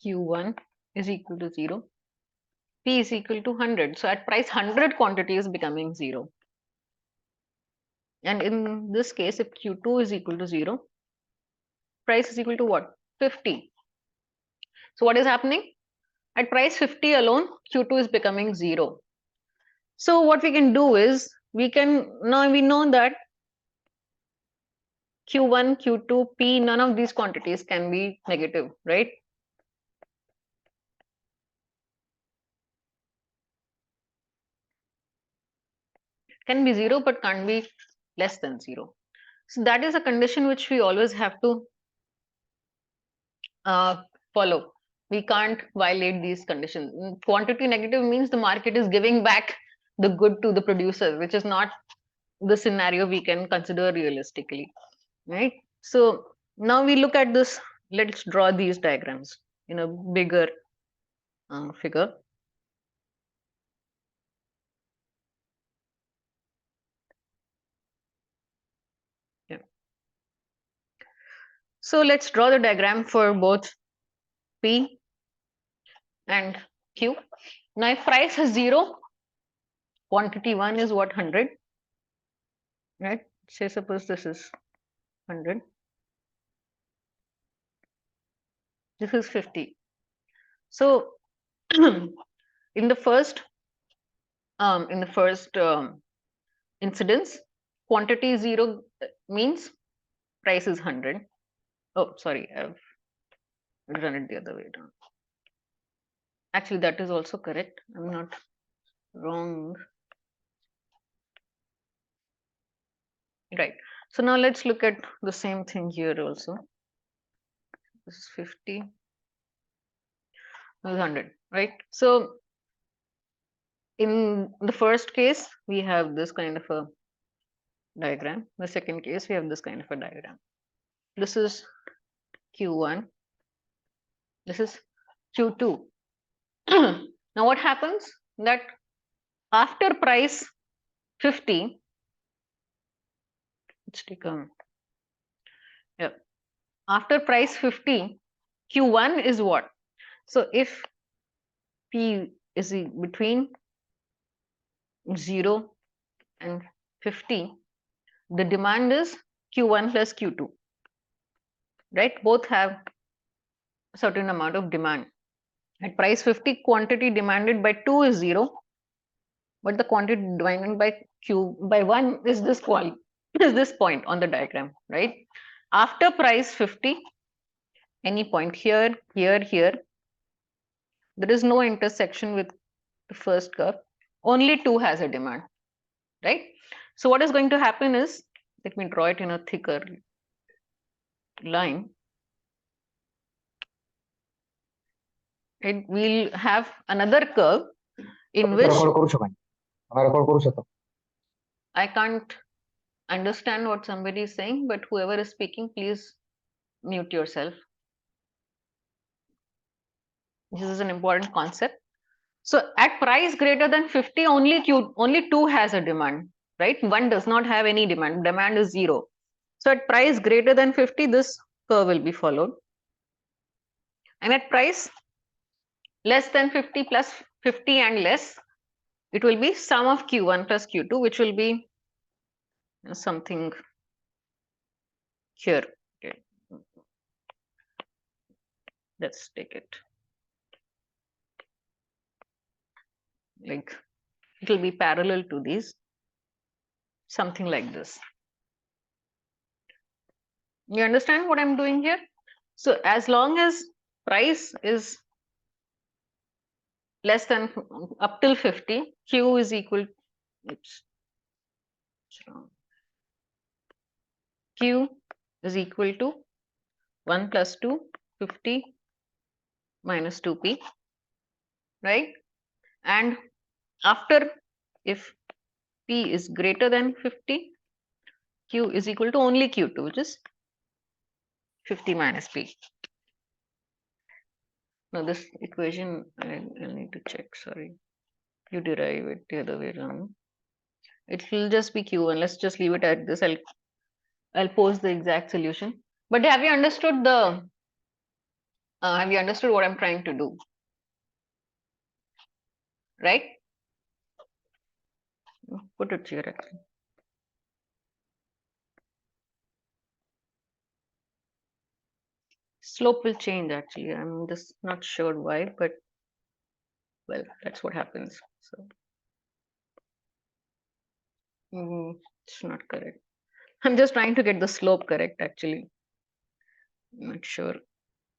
Q1 is equal to 0, P is equal to 100. So at price 100, quantity is becoming 0. And in this case, if Q2 is equal to 0, price is equal to what? 50. So what is happening? At price 50 alone, Q2 is becoming 0. So what we can do is, we know that Q1, Q2, P, none of these quantities can be negative, right? Can be 0, but can't be less than 0. So that is a condition which we always have to follow. We can't violate these conditions. Quantity negative means the market is giving back the good to the producer, which is not the scenario we can consider realistically, right? So now we look at this. Let's draw these diagrams in a bigger figure. Yeah. So let's draw the diagram for both P and Q. Now if price is 0, quantity 1 is what? 100, right? Say suppose this is 100, this is 50. So in the first incidence, quantity 0 means price is 100. Oh, sorry, I've run it the other way down. Actually, that is also correct. I'm not wrong. Right. So now let's look at the same thing here also. This is 50. This is 100, right? So in the first case, we have this kind of a diagram. The second case, we have this kind of a diagram. This is Q1. This is Q2. Now what happens? That after price 50, let's take after price 50, Q1 is what? So if P is between 0 and 50, the demand is Q1 plus Q2, right? Both have a certain amount of demand. At price 50, quantity demanded by 2 is 0, but the quantity demanded by 1 is this point on the diagram, right? After price 50, any point here, here, here. There is no intersection with the first curve. Only 2 has a demand, right? So what is going to happen is, let me draw it in a thicker line. It will have another curve in which record करू शकतो record करू शकतो I can't understand what somebody is saying, but whoever is speaking, please mute yourself. This is an important concept. So at price greater than 50, only 2 has a demand, right? 1 does not have any demand. Demand is 0. So at price greater than 50, this curve will be followed. And at price less than 50 plus 50 and less, it will be sum of Q1 plus Q2, which will be something here. Okay. Let's take it. Like it will be parallel to these, something like this. You understand what I'm doing here? So as long as price is less than up till 50, Q is equal, oops, Q is equal to 1 plus 2, 50 minus 2p, right? And after, if p is greater than 50, Q is equal to only Q2, which is 50 minus p. Now this equation, I'll need to check, sorry. You derive it the other way around. It will just be Q1. Let's just leave it at this. I'll post the exact solution. But have you understood the have you understood what I'm trying to do? Right? Put it here actually. Slope will change actually. I'm just not sure why, but well, that's what happens. So it's not correct. I'm just trying to get the slope correct actually. I'm not sure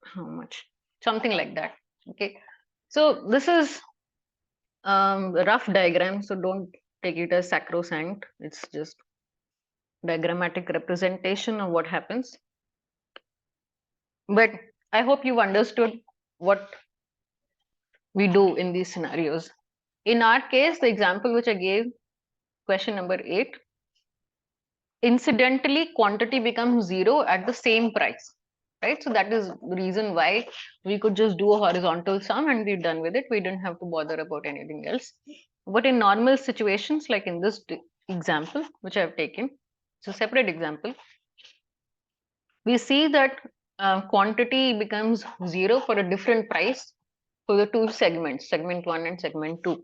how much. Something like that. Okay. So this is a rough diagram, so don't take it as sacrosanct. It's just diagrammatic representation of what happens. But I hope you've understood what we do in these scenarios. In our case, the example which I gave, question number 8, incidentally quantity becomes 0 at the same price, right? So that is the reason why we could just do a horizontal sum and be done with it. We didn't have to bother about anything else. But in normal situations, like in this example, which I've taken, it's a separate example, we see that quantity becomes 0 for a different price for the two segments, segment 1 and segment 2.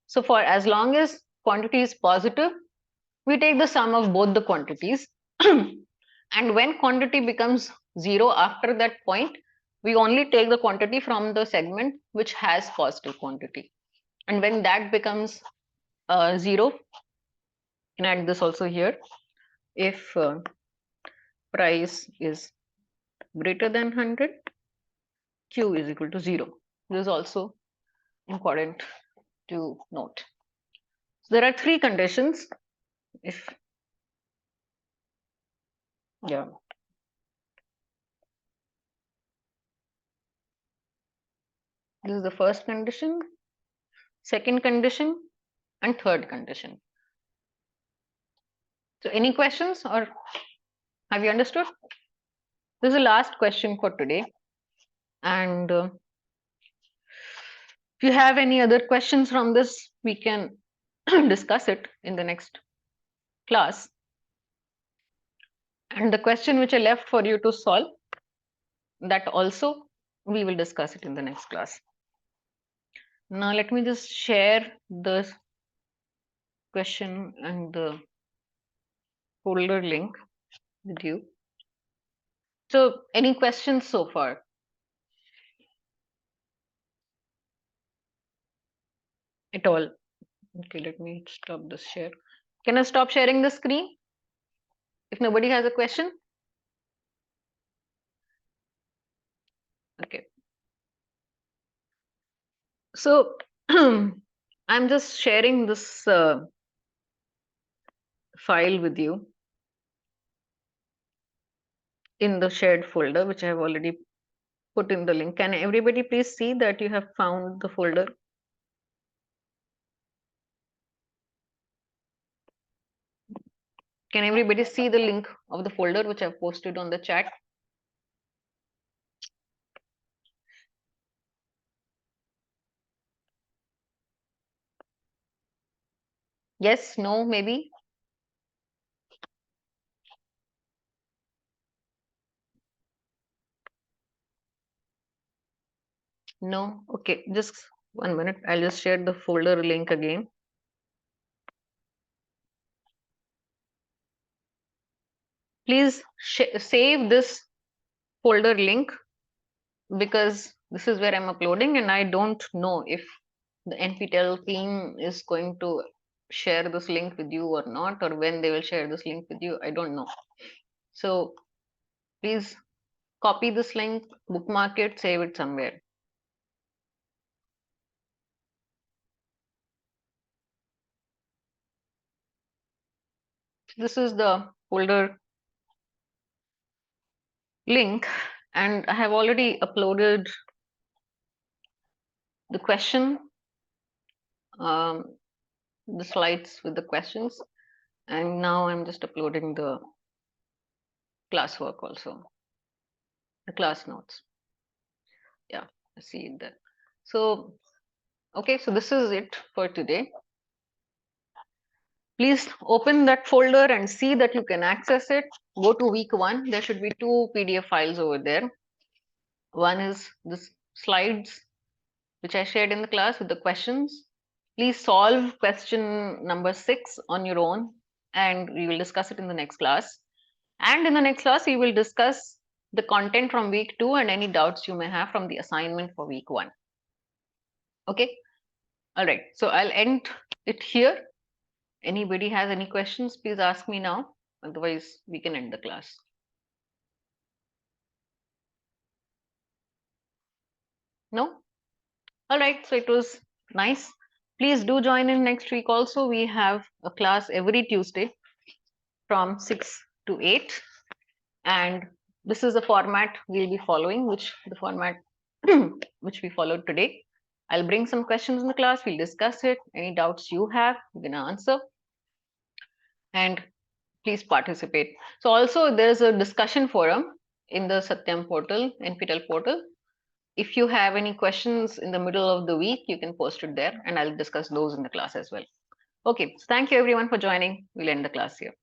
So for as long as quantity is positive, we take the sum of both the quantities. And when quantity becomes 0 after that point, we only take the quantity from the segment which has positive quantity. And when that becomes 0, you can add this also here. If price is greater than 100, Q is equal to 0. This is also important to note. So there are 3 conditions. If yeah, this is the first condition, second condition, and third condition. So any questions, or have you understood? This is the last question for today. And if you have any other questions from this, we can discuss it in the next class. And the question which I left for you to solve, that also we will discuss it in the next class. Now let me just share the question and the folder link with you. So any questions so far? At all? Okay, let me stop this share. Can I stop sharing the screen if nobody has a question? So I'm just sharing this file with you in the shared folder, which I have already put in the link. Can everybody please see that you have found the folder? Can everybody see the link of the folder which I've posted on the chat? Yes, no, maybe? No? Okay, just 1 minute. I'll just share the folder link again. Please save this folder link because this is where I'm uploading and I don't know if the NPTEL team is going to share this link with you or not, or when they will share this link with you, I don't know. So please copy this link, bookmark it, save it somewhere. This is the folder link, and I have already uploaded the question, the slides with the questions, and now I'm just uploading the classwork also, the class notes. Yeah, I see it there. So, okay, so this is it for today. Please open that folder and see that you can access it. Go to week 1. There should be 2 PDF files over there. One is this slides, which I shared in the class with the questions. Please solve question number 6 on your own, and we will discuss it in the next class. And in the next class, we will discuss the content from week 2 and any doubts you may have from the assignment for week 1. Okay. All right. So I'll end it here. Anybody has any questions, please ask me now. Otherwise, we can end the class. No? All right. So it was nice. Please do join in next week also. We have a class every Tuesday from 6 to 8. And this is the format we'll be following, which the format which we followed today. I'll bring some questions in the class. We'll discuss it. Any doubts you have, you can answer. And please participate. So also there's a discussion forum in the Satyam portal, NPTEL portal. If you have any questions in the middle of the week, you can post it there and I'll discuss those in the class as well. Okay, so thank you everyone for joining. We'll end the class here.